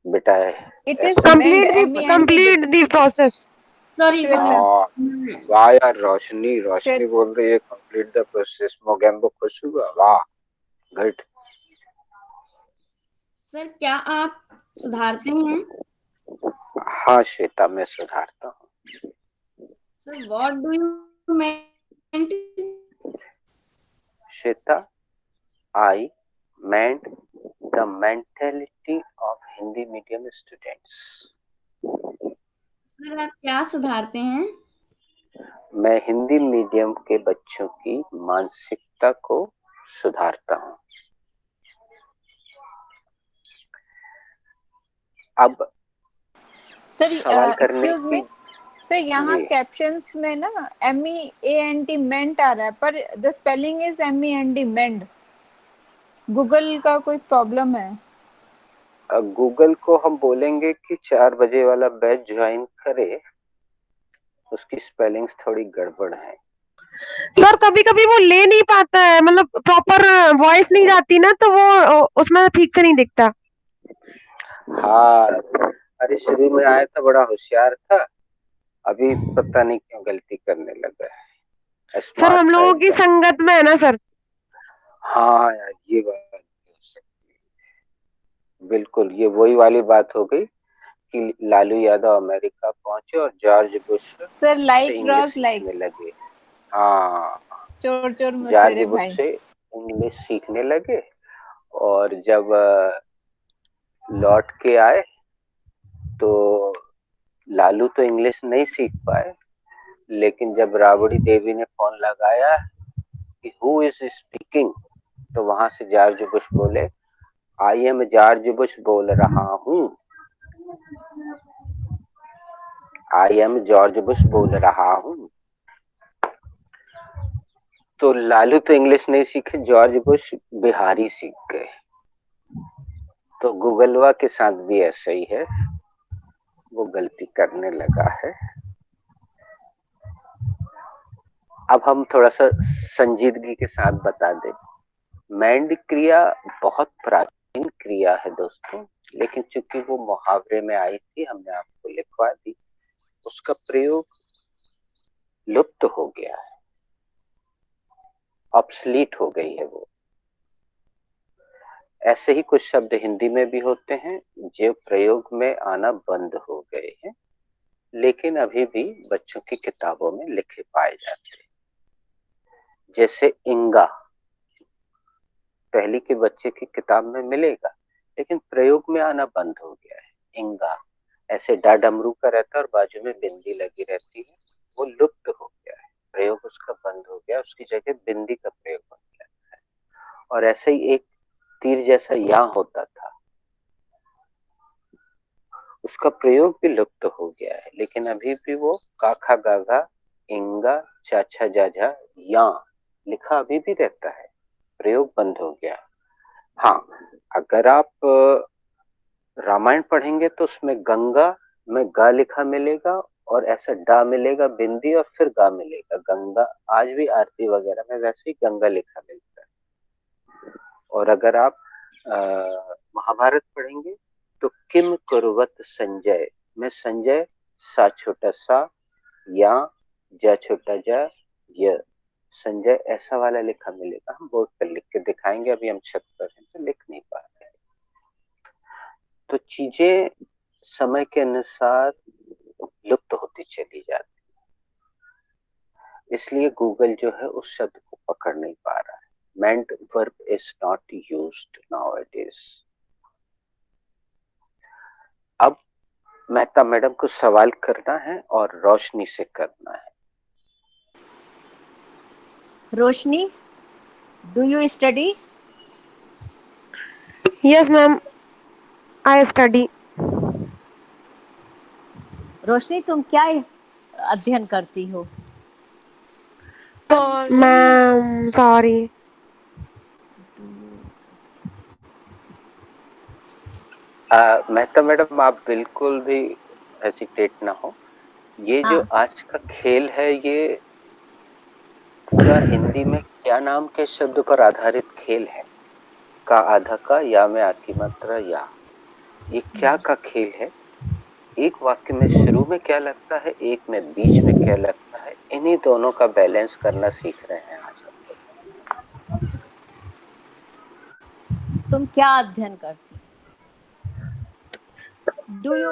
[SPEAKER 1] बेटा
[SPEAKER 8] It is
[SPEAKER 1] ऐसा
[SPEAKER 8] meant,
[SPEAKER 6] complete
[SPEAKER 8] MENT.
[SPEAKER 6] the process.
[SPEAKER 4] Sorry
[SPEAKER 8] Shweta,
[SPEAKER 1] हाँ वाह यार, रोशनी
[SPEAKER 8] श्वेत
[SPEAKER 1] बोल रही है कंप्लीट द प्रोसेस। मोगेम्बो खुश हुआ, वाह गुड।
[SPEAKER 4] सर क्या आप सुधारते हैं?
[SPEAKER 1] हाँ श्वेता मैं सुधारता हूँ।
[SPEAKER 4] Sir what do you meant?
[SPEAKER 1] Shweta I meant the mentality of Hindi medium students.
[SPEAKER 4] Sir आप क्या सुधारते हैं?
[SPEAKER 1] मैं हिंदी मीडियम के बच्चों की मानसिकता को सुधारता हूँ। अब
[SPEAKER 8] सर
[SPEAKER 1] सवाल करने
[SPEAKER 8] एक्सक्यूज मी सर, यहाँ
[SPEAKER 1] जी
[SPEAKER 8] कैप्शंस में ना MEANT मेंट आ रहा है, पर the spelling is MEND mend. Google का कोई प्रॉब्लम है?
[SPEAKER 1] गूगल को हम बोलेंगे कि 4 बजे वाला बैच ज्वाइन करे, उसकी स्पेलिंग्स थोड़ी गड़बड़ है।
[SPEAKER 6] सर कभी कभी वो ले नहीं पाता है, मतलब प्रॉपर वॉइस नहीं जाती ना, तो वो उसमें ठीक से नहीं दिखता।
[SPEAKER 1] हाँ अरे शुरू में आया था बड़ा होशियार था, अभी पता नहीं क्यों गलती करने लगा है।
[SPEAKER 6] सर हम
[SPEAKER 1] स्मार्ट था
[SPEAKER 6] लोगों की
[SPEAKER 1] एकदम।
[SPEAKER 6] संगत में है ना सर।
[SPEAKER 1] हाँ यार ये बात हो सकती है। बिल्कुल ये वही वाली बात हो गई कि लालू यादव अमेरिका पहुंचे और जॉर्ज बुश
[SPEAKER 8] सर
[SPEAKER 1] से
[SPEAKER 8] लाइक
[SPEAKER 1] इंग्लिश
[SPEAKER 8] क्रॉस लाइक,
[SPEAKER 1] सीखने लगे। हाँ
[SPEAKER 8] चोर चोर
[SPEAKER 1] जॉर्ज
[SPEAKER 8] मसेरे
[SPEAKER 1] बुश
[SPEAKER 8] भाई।
[SPEAKER 1] से इंग्लिश सीखने लगे, और जब लौट के आए तो लालू तो इंग्लिश नहीं सीख पाए, लेकिन जब राबड़ी देवी ने फोन लगाया कि हु इज स्पीकिंग, तो वहां से जॉर्ज बुश बोले आई एम जॉर्ज बुश बोल रहा हूँ, आई एम जॉर्ज बुश बोल रहा हूँ। तो लालू तो इंग्लिश नहीं सीखे, जॉर्ज बुश बिहारी सीख गए। तो गूगलवा के साथ भी ऐसा ही है, वो गलती करने लगा है। अब हम थोड़ा सा संजीदगी के साथ बता दें। मैंड क्रिया बहुत प्राचीन क्रिया है दोस्तों, लेकिन चूंकि वो मुहावरे में आई थी हमने आपको लिखवा दी, उसका प्रयोग लुप्त हो गया है, ऑब्सलीट हो गई है वो। ऐसे ही कुछ शब्द हिंदी में भी होते हैं जो प्रयोग में आना बंद हो गए हैं, लेकिन अभी भी बच्चों की किताबों में लिखे पाए जाते हैं। जैसे इंगा पहली के बच्चे की किताब में मिलेगा, लेकिन प्रयोग में आना बंद हो गया है। इंगा ऐसे डा डमरू का रहता है और बाजू में बिंदी लगी रहती है, वो लुप्त हो गया है, प्रयोग उसका बंद हो गया, उसकी जगह बिंदी का प्रयोग बन गया है। और ऐसे ही एक तीर जैसा या होता था, उसका प्रयोग भी लुप्त हो गया है, लेकिन अभी भी वो काखा गागा इंगा चाचा जाजा या लिखा अभी भी रहता है, प्रयोग बंद हो गया। हाँ अगर आप रामायण पढ़ेंगे तो उसमें गंगा में गा लिखा मिलेगा, और ऐसा डा मिलेगा बिंदी, और फिर गा मिलेगा गंगा। आज भी आरती वगैरह में वैसे ही गंगा लिखा मिलता है। और अगर आप महाभारत पढ़ेंगे तो किम कुर्वत संजय में संजय सा छोटा सा या जा छोटा जा य संजय ऐसा वाला लिखा मिलेगा। हम बोर्ड पर लिख के दिखाएंगे, अभी हम छत पर हैं तो लिख नहीं पा रहे। तो चीजें समय के अनुसार लुप्त होती चली जाती, इसलिए गूगल जो है उस शब्द को पकड़ नहीं पा रहा है। meant verb is not used nowadays. अब मेहता मैडम को सवाल करना है और रोशनी से करना है।
[SPEAKER 9] Roshni, do you study?
[SPEAKER 6] Yes ma'am, I study.
[SPEAKER 9] Roshni तुम क्या अध्ययन करती हो?
[SPEAKER 6] Ma'am sorry.
[SPEAKER 1] मेहता मैडम, आप बिल्कुल भी हेजिटेट ना हो। ये जो
[SPEAKER 9] हाँ।
[SPEAKER 1] आज का खेल है, ये पूरा हिंदी में क्या नाम के शब्द पर आधारित खेल है? का आधा का, या में आकी मात्रा या। ये क्या का खेल है? एक वाक्य में शुरू में क्या लगता है, एक में बीच में क्या लगता है, इन्हीं दोनों का बैलेंस करना सीख रहे हैं आज हम लोग।
[SPEAKER 9] तुम क्या अध्ययन करती? Do you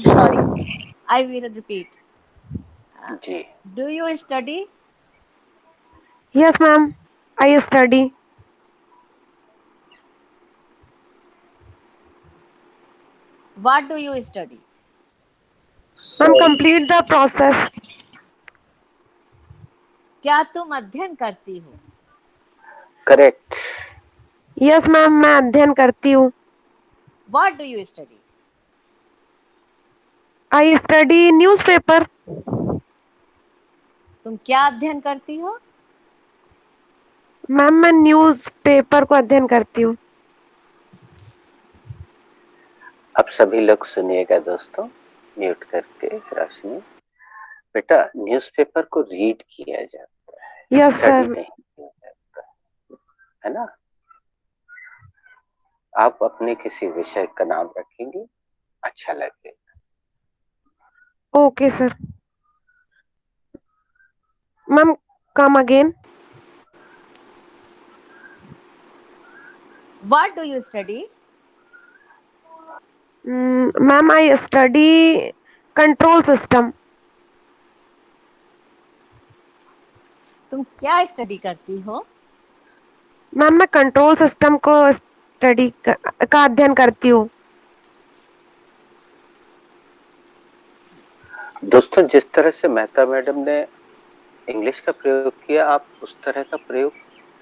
[SPEAKER 9] sorry, I will repeat.
[SPEAKER 1] जी।
[SPEAKER 9] Do you study?
[SPEAKER 6] Yes ma'am, I study.
[SPEAKER 9] What do you study?
[SPEAKER 6] Ma'am complete the process.
[SPEAKER 9] क्या तुम अध्ययन करती हो?
[SPEAKER 1] करेक्ट।
[SPEAKER 6] यस मैम, मैं अध्ययन करती हूँ।
[SPEAKER 9] What do you study?
[SPEAKER 6] I study newspaper.
[SPEAKER 9] तुम क्या अध्ययन करती हो?
[SPEAKER 6] मैम मैं न्यूज़पेपर को अध्ययन करती हूँ।
[SPEAKER 1] अब सभी लोग सुनिएगा दोस्तों, म्यूट करके। रोशनी बेटा, न्यूज़पेपर को रीड किया जाता है,
[SPEAKER 6] यस
[SPEAKER 1] स्टडी
[SPEAKER 6] सर।
[SPEAKER 1] नहीं किया जाता है ना। आप अपने किसी विषय का नाम रखेंगे, अच्छा लगेगा।
[SPEAKER 6] Okay sir. Ma'am come again.
[SPEAKER 9] What do you study?
[SPEAKER 6] Ma'am I study control system.
[SPEAKER 9] तुम क्या स्टडी करती हो?
[SPEAKER 6] मैम मैं कंट्रोल सिस्टम को स्टडी का अध्ययन करती हूँ।
[SPEAKER 1] दोस्तों, जिस तरह से मेहता मैडम ने इंग्लिश का प्रयोग किया, आप उस तरह का प्रयोग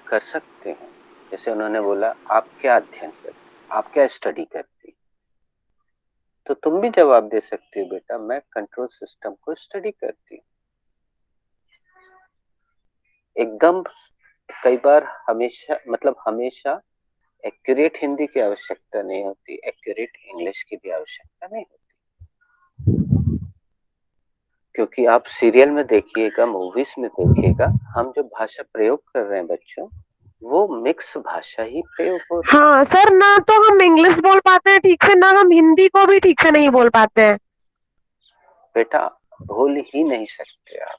[SPEAKER 1] कर सकते हैं। जैसे उन्होंने बोला, आप क्या अध्ययन करती, आप क्या स्टडी करती, तो तुम भी जवाब दे सकती हो, बेटा मैं कंट्रोल सिस्टम को स्टडी करती हूँ। एकदम कई बार हमेशा एक्यूरेट हिंदी की आवश्यकता नहीं होती, एक्यूरेट इंग्लिश की भी आवश्यकता नहीं होती। क्योंकि आप सीरियल में देखिएगा, मूवीज में देखिएगा, हम जो भाषा प्रयोग कर रहे हैं बच्चों, वो मिक्स भाषा ही प्रयोग हो रही है।
[SPEAKER 6] हाँ सर, ना तो हम इंग्लिश बोल पाते हैं ठीक से, ना हम हिंदी को भी ठीक से नहीं बोल पाते हैं।
[SPEAKER 1] बेटा बोल ही नहीं सकते आप।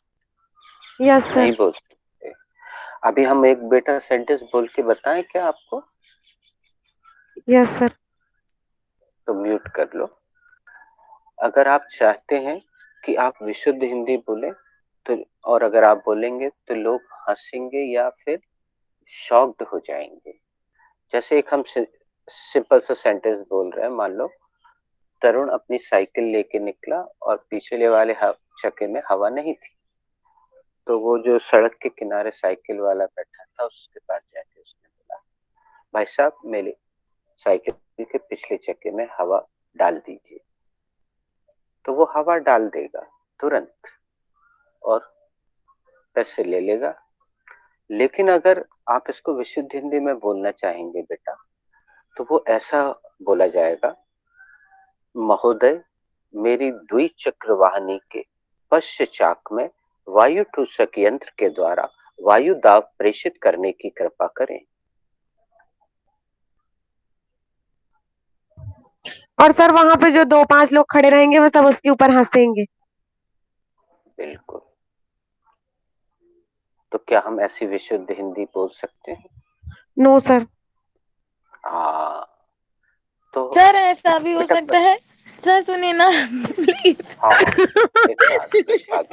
[SPEAKER 6] Yes sir.
[SPEAKER 1] नहीं बोल सकते। अभी हम एक बेटा सेंटेंस बोल के बताएं क्या आपको?
[SPEAKER 6] Yes sir.
[SPEAKER 1] तो म्यूट कर लो। अगर आप चाहते हैं कि आप विशुद्ध हिंदी बोले, तो और अगर आप बोलेंगे तो लोग हंसेंगे या फिर शॉक्ड हो जाएंगे। जैसे एक हम सिंपल सा सेंटेंस बोल रहे हैं, मान लो तरुण अपनी साइकिल लेके निकला और पिछले वाले चक्के में हवा नहीं थी, तो वो जो सड़क के किनारे साइकिल वाला बैठा था, उसके पास जाके उसने बोला, भाई साहब मेरी साइकिल के पिछले चक्के में हवा डाल दीजिए। तो वो हवा डाल देगा तुरंत और पैसे ले लेगा। लेकिन अगर आप इसको विशुद्ध हिंदी में बोलना चाहेंगे बेटा, तो वो ऐसा बोला जाएगा, महोदय मेरी द्विचक्र वाहिनी के पश्च चाक में वायु टूसक यंत्र के द्वारा वायु दाब प्रेषित करने की कृपा करें।
[SPEAKER 6] और सर वहां पे जो 2-5 लोग खड़े रहेंगे वो सब उसके ऊपर हंसेंगे।
[SPEAKER 1] बिल्कुल। तो क्या हम ऐसी विशुद्ध हिंदी बोल सकते हैं?
[SPEAKER 6] No sir.
[SPEAKER 1] हाँ। तो
[SPEAKER 3] सर ऐसा भी हो
[SPEAKER 1] बेटा
[SPEAKER 3] सकता है। सर सुनिए ना प्लीज।
[SPEAKER 1] हाँ, इरशाद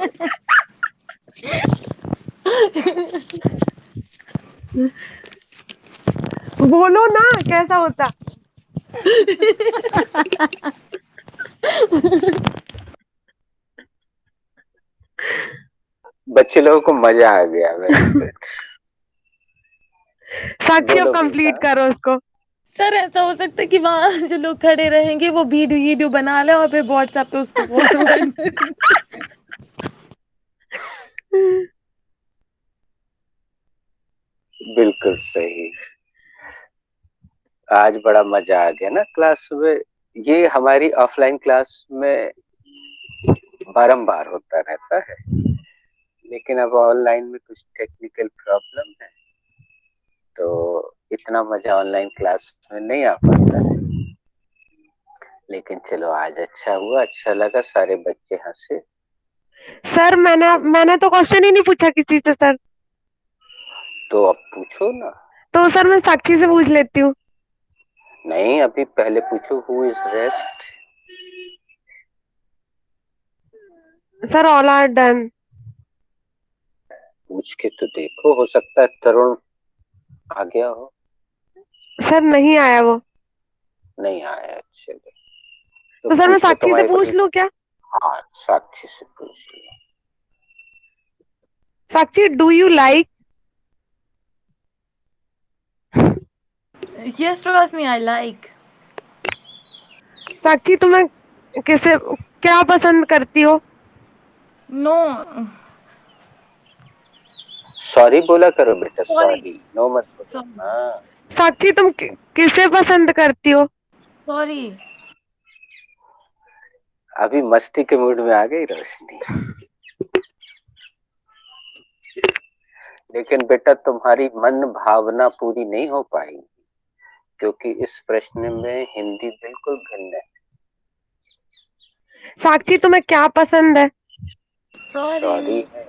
[SPEAKER 6] बोलो ना कैसा होता।
[SPEAKER 1] बच्चे लोगों को मजा आ गया। Very good.
[SPEAKER 6] साक्षी अब
[SPEAKER 1] बोलो
[SPEAKER 6] कंप्लीट
[SPEAKER 1] बेटा।
[SPEAKER 6] करो उसको।
[SPEAKER 3] सर ऐसा हो सकता है कि वहाँ जो लोग खड़े रहेंगे वो वीडियो बना ले और फिर व्हाट्सएप पे उसको फॉरवर्ड।
[SPEAKER 1] बिल्कुल सही। आज बड़ा मजा आ गया ना क्लास में। ये हमारी ऑफलाइन क्लास में बारंबार होता रहता है, लेकिन अब ऑनलाइन में कुछ टेक्निकल प्रॉब्लम है, तो इतना मजा ऑनलाइन क्लास में नहीं आ पाता है। लेकिन चलो, आज अच्छा हुआ, अच्छा लगा, सारे बच्चे हंसे।
[SPEAKER 6] सर मैंने तो क्वेश्चन ही नहीं पूछा किसी से सर।
[SPEAKER 1] तो अब पूछो ना।
[SPEAKER 6] तो सर मैं साक्षी से पूछ लेती हूँ।
[SPEAKER 1] नहीं, अभी पहले पूछो who is rest.
[SPEAKER 6] Sir all are done.
[SPEAKER 1] पूछ के तो देखो, हो सकता है तरुण आ गया हो।
[SPEAKER 6] सर नहीं आया वो।
[SPEAKER 1] नहीं आया, चलो
[SPEAKER 6] तो सर मैं
[SPEAKER 1] पूछो
[SPEAKER 6] साक्षी से
[SPEAKER 1] तुम्हारी
[SPEAKER 6] पूछ लूँ क्या?
[SPEAKER 1] हाँ, साक्षी से पूछ लो।
[SPEAKER 6] Sakshi, do you like?
[SPEAKER 3] Yes, Rosmi, I like.
[SPEAKER 6] Sakshi, तुम्हें किसे क्या पसंद करती हो?
[SPEAKER 3] No,
[SPEAKER 1] सॉरी बोला करो बेटा,
[SPEAKER 3] sorry,
[SPEAKER 1] सॉरी, नो मत बोलो।
[SPEAKER 3] sorry,
[SPEAKER 1] हाँ,
[SPEAKER 6] साक्षी, तुम किसे पसंद करती हो?
[SPEAKER 3] sorry.
[SPEAKER 1] अभी मस्ती के मूड में आ गई रोशनी। लेकिन बेटा, तुम्हारी मन भावना पूरी नहीं हो पाएगी, क्योंकि इस प्रश्न में हिंदी बिल्कुल भिन्न है।
[SPEAKER 6] साक्षी, तुम्हें क्या पसंद है?
[SPEAKER 1] Sorry
[SPEAKER 3] Sorry.
[SPEAKER 1] है।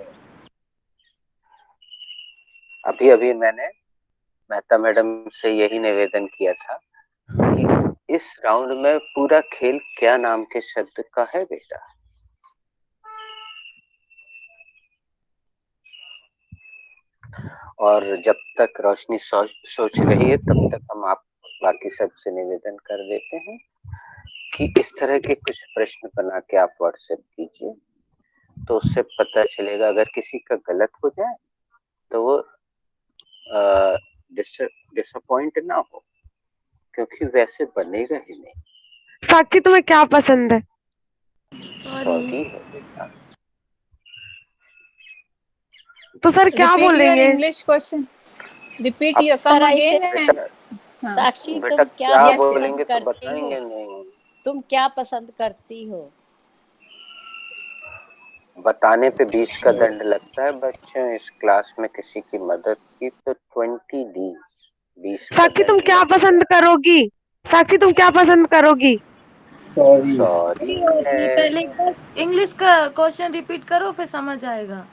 [SPEAKER 1] अभी अभी मैंने मेहता मैडम से यही निवेदन किया था कि इस राउंड में पूरा खेल क्या नाम के शब्द का है बेटा। और जब तक रोशनी सोच रही है, तब तक हम आप बाकी सबसे निवेदन कर देते हैं कि इस तरह के कुछ प्रश्न बना के आप व्हाट्सएप कीजिए, तो उससे पता चलेगा। अगर किसी का गलत हो जाए तो वो डिसअपॉइंट ना हो, क्योंकि वैसे बनेगा ही नहीं।
[SPEAKER 6] साक्षी, तुम्हें क्या पसंद है?
[SPEAKER 1] सॉरी है बेटा।
[SPEAKER 6] तो सर क्या
[SPEAKER 8] Repeat your
[SPEAKER 6] बोलेंगे?
[SPEAKER 8] English question. Repeat
[SPEAKER 1] अब
[SPEAKER 8] your
[SPEAKER 9] सर
[SPEAKER 8] come
[SPEAKER 9] ऐसे
[SPEAKER 8] again and
[SPEAKER 1] बेटा,
[SPEAKER 9] साक्षी
[SPEAKER 1] बेटा
[SPEAKER 9] तुम क्या
[SPEAKER 1] क्या
[SPEAKER 8] Yes, please.
[SPEAKER 9] पसंद
[SPEAKER 1] बोलेंगे तो
[SPEAKER 9] करती हो?
[SPEAKER 1] बताएंगे नहीं।
[SPEAKER 9] तुम क्या पसंद करती हो?
[SPEAKER 1] बताने पे 20 का दंड लगता है बच्चों। इस क्लास में किसी की मदद की तो 20 20 का
[SPEAKER 6] साक्षी, तुम
[SPEAKER 1] दंड
[SPEAKER 6] क्या
[SPEAKER 1] लगेगा।
[SPEAKER 6] पसंद करोगी? साक्षी, तुम क्या पसंद करोगी?
[SPEAKER 2] सॉरी।
[SPEAKER 1] सॉरी
[SPEAKER 3] रोशनी,
[SPEAKER 1] है।
[SPEAKER 3] पहले एक बार इंग्लिश का क्वेश्चन रिपीट करो, फिर समझ आएगा।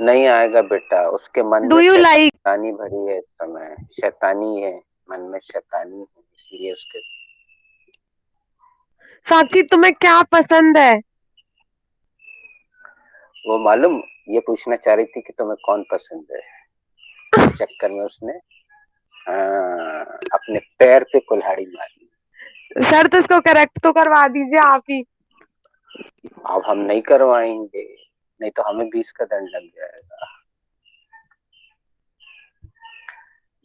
[SPEAKER 1] नहीं आएगा बेटा, उसके मन
[SPEAKER 6] डू
[SPEAKER 1] में
[SPEAKER 6] यू लाइक?
[SPEAKER 1] शैतानी भरी है इस समय। शैतानी है, मन में शैतानी है, इसलिए उसके।
[SPEAKER 6] साक्षी, तुम्हें क्या पसंद है?
[SPEAKER 1] वो मालूम ये पूछना चाह रही थी कि तुम्हें कौन पसंद है। इस चक्कर में उसने अपने पैर पे कुल्हाड़ी मारी।
[SPEAKER 6] सर तो इसको करेक्ट तो करवा दीजिए आप ही।
[SPEAKER 1] अब हम नहीं करवाएंगे, नहीं तो हमें 20 का दंड लग जाएगा।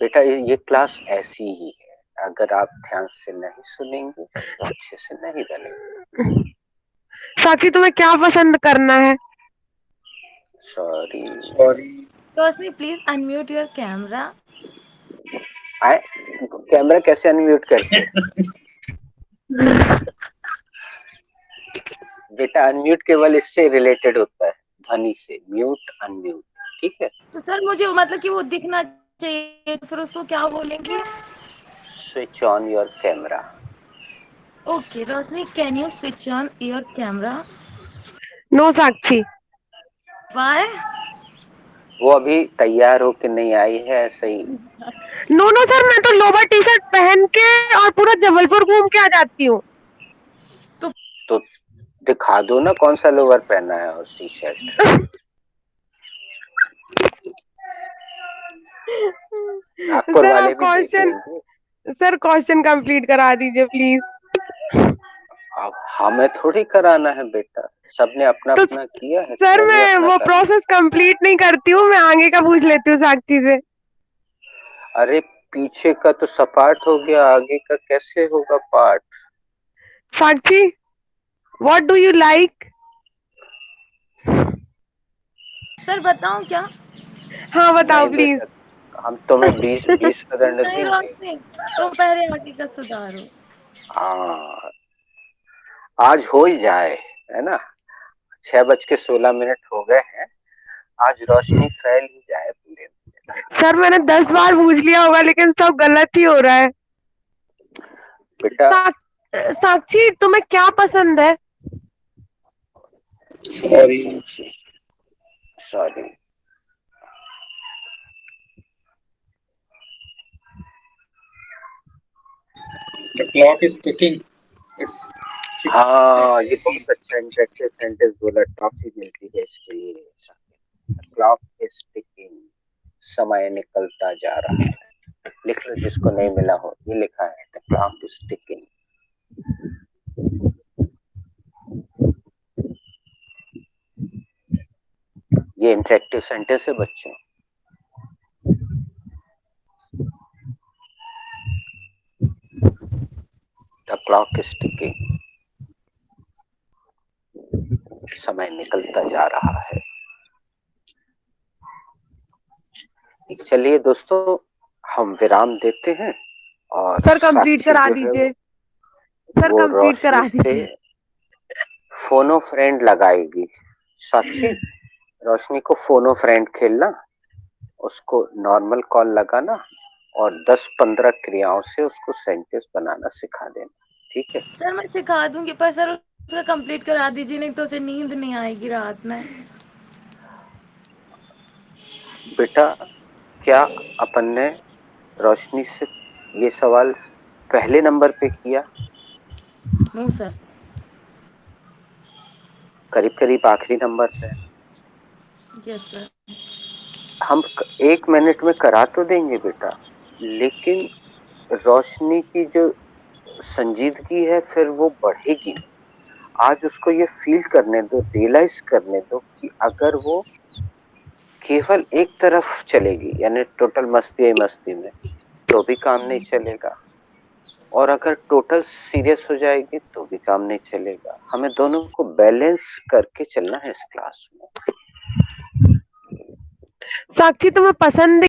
[SPEAKER 1] बेटा, ये क्लास ऐसी ही है, अगर आप ध्यान से नहीं सुनेंगे तो अच्छे से नहीं बनेगा।
[SPEAKER 6] साक्षी, तुम्हें क्या पसंद करना है?
[SPEAKER 1] Sorry.
[SPEAKER 3] Roshni, please unmute your camera.
[SPEAKER 1] आए, कैमरा कैसे अनम्यूट करते हैं? बेटा, अनम्यूट केवल इससे रिलेटेड होता है, ध्वनि से। म्यूट, अनम्यूट, ठीक है।
[SPEAKER 3] तो सर मुझे मतलब कि वो दिखना चाहिए, तो फिर उसको क्या बोलेंगे?
[SPEAKER 1] Switch on your camera.
[SPEAKER 3] Okay Roshni, can you switch on your camera?
[SPEAKER 6] No Sakshi.
[SPEAKER 3] Why?
[SPEAKER 1] वो अभी तैयार होके नहीं आई है, ऐसे ही।
[SPEAKER 6] नो नो सर, मैं तो लोवर टी शर्ट पहन के और पूरा जबलपुर घूम के आ जाती हूँ।
[SPEAKER 1] तो दिखा दो ना कौन सा लोअर पहना है और टी शर्ट। नागपुर
[SPEAKER 6] सर
[SPEAKER 1] वाले
[SPEAKER 6] आप
[SPEAKER 1] भी देख
[SPEAKER 6] क्वेश्चन
[SPEAKER 1] लेंगे।
[SPEAKER 6] सर क्वेश्चन कंप्लीट करा दीजिए प्लीज।
[SPEAKER 1] अब हमें थोड़ी कराना है बेटा, सबने अपना
[SPEAKER 6] तो
[SPEAKER 1] अपना किया है,
[SPEAKER 6] सर
[SPEAKER 1] तुम्हें भी
[SPEAKER 6] मैं
[SPEAKER 1] अपना
[SPEAKER 6] वो
[SPEAKER 1] करना।
[SPEAKER 6] प्रोसेस कंप्लीट नहीं करती हूँ, मैं आगे का पूछ लेती हूँ साक्षी से।
[SPEAKER 1] अरे, पीछे का तो सपाट हो गया, आगे का कैसे होगा पाठ?
[SPEAKER 6] Sakshi, what do you like?
[SPEAKER 3] Sir बताऊं क्या?
[SPEAKER 6] हाँ बताओ
[SPEAKER 1] नहीं
[SPEAKER 6] प्लीज।
[SPEAKER 1] बेटा, हम तुम्हें 20 का दंड
[SPEAKER 3] नहीं
[SPEAKER 1] देंगे।
[SPEAKER 3] रोशनी, तुम पहले आगे का सुधारो।
[SPEAKER 1] हाँ, आज हो ही जाए, है ना। 6:16 हो गए हैं। आज रोशनी फैल ही जाए पूरे।
[SPEAKER 6] सर मैंने 10 बार पूछ लिया होगा लेकिन सब गलत ही हो रहा है।
[SPEAKER 1] बेटा
[SPEAKER 6] साक्षी तुम्हें क्या पसंद है?
[SPEAKER 1] Sorry.
[SPEAKER 2] The clock is ticking. It's
[SPEAKER 1] हाँ, ये बहुत अच्छा इंटरेक्टिव सेंटेंस बोला, टॉफी मिलती है इसके लिए। क्लॉक इज टिकिंग, समय निकलता जा रहा है। लिख लो जिसको नहीं मिला हो, ये लिखा है द क्लॉक इज टिकिंग। ये इंटरेक्टिव सेंटेंस है बच्चों। द क्लॉक इज टिकिंग, समय निकलता जा रहा है। चलिए दोस्तों, हम विराम देते हैं और
[SPEAKER 6] सर कंप्लीट
[SPEAKER 1] साक्षी
[SPEAKER 6] करा
[SPEAKER 1] जो है
[SPEAKER 6] दीजिए। सर
[SPEAKER 1] वो
[SPEAKER 6] कंप्लीट करा
[SPEAKER 1] रोशनी से
[SPEAKER 6] दीजिए।
[SPEAKER 1] फोनो फ्रेंड लगाएगी। साक्षी, रोशनी को फोनो फ्रेंड खेलना, उसको नॉर्मल कॉल लगाना और 10-15 क्रियाओं से उसको सेंटेंस बनाना सिखा देना, ठीक है।
[SPEAKER 3] सर मैं सिखा दूंगी, पर सर उसका कंप्लीट करा दीजिए, नहीं तो उसे नींद नहीं आएगी रात में।
[SPEAKER 1] बेटा, क्या अपन ने रोशनी से ये सवाल पहले नंबर पे किया?
[SPEAKER 3] No sir.
[SPEAKER 1] करीब करीब आखिरी नंबर पे।
[SPEAKER 3] Yes sir.
[SPEAKER 1] हम 1 मिनट में करा तो देंगे बेटा, लेकिन रोशनी की जो संजीदगी है फिर वो बढ़ेगी। आज उसको ये फील करने दो, रियलाइज करने दो कि अगर वो केवल एक तरफ चलेगी, यानी टोटल मस्ती ही मस्ती में, तो भी काम नहीं चलेगा। और अगर टोटल सीरियस हो जाएगी तो भी काम नहीं चलेगा। हमें दोनों को बैलेंस करके चलना है इस क्लास में।
[SPEAKER 6] साक्षी तुम्हें पसंद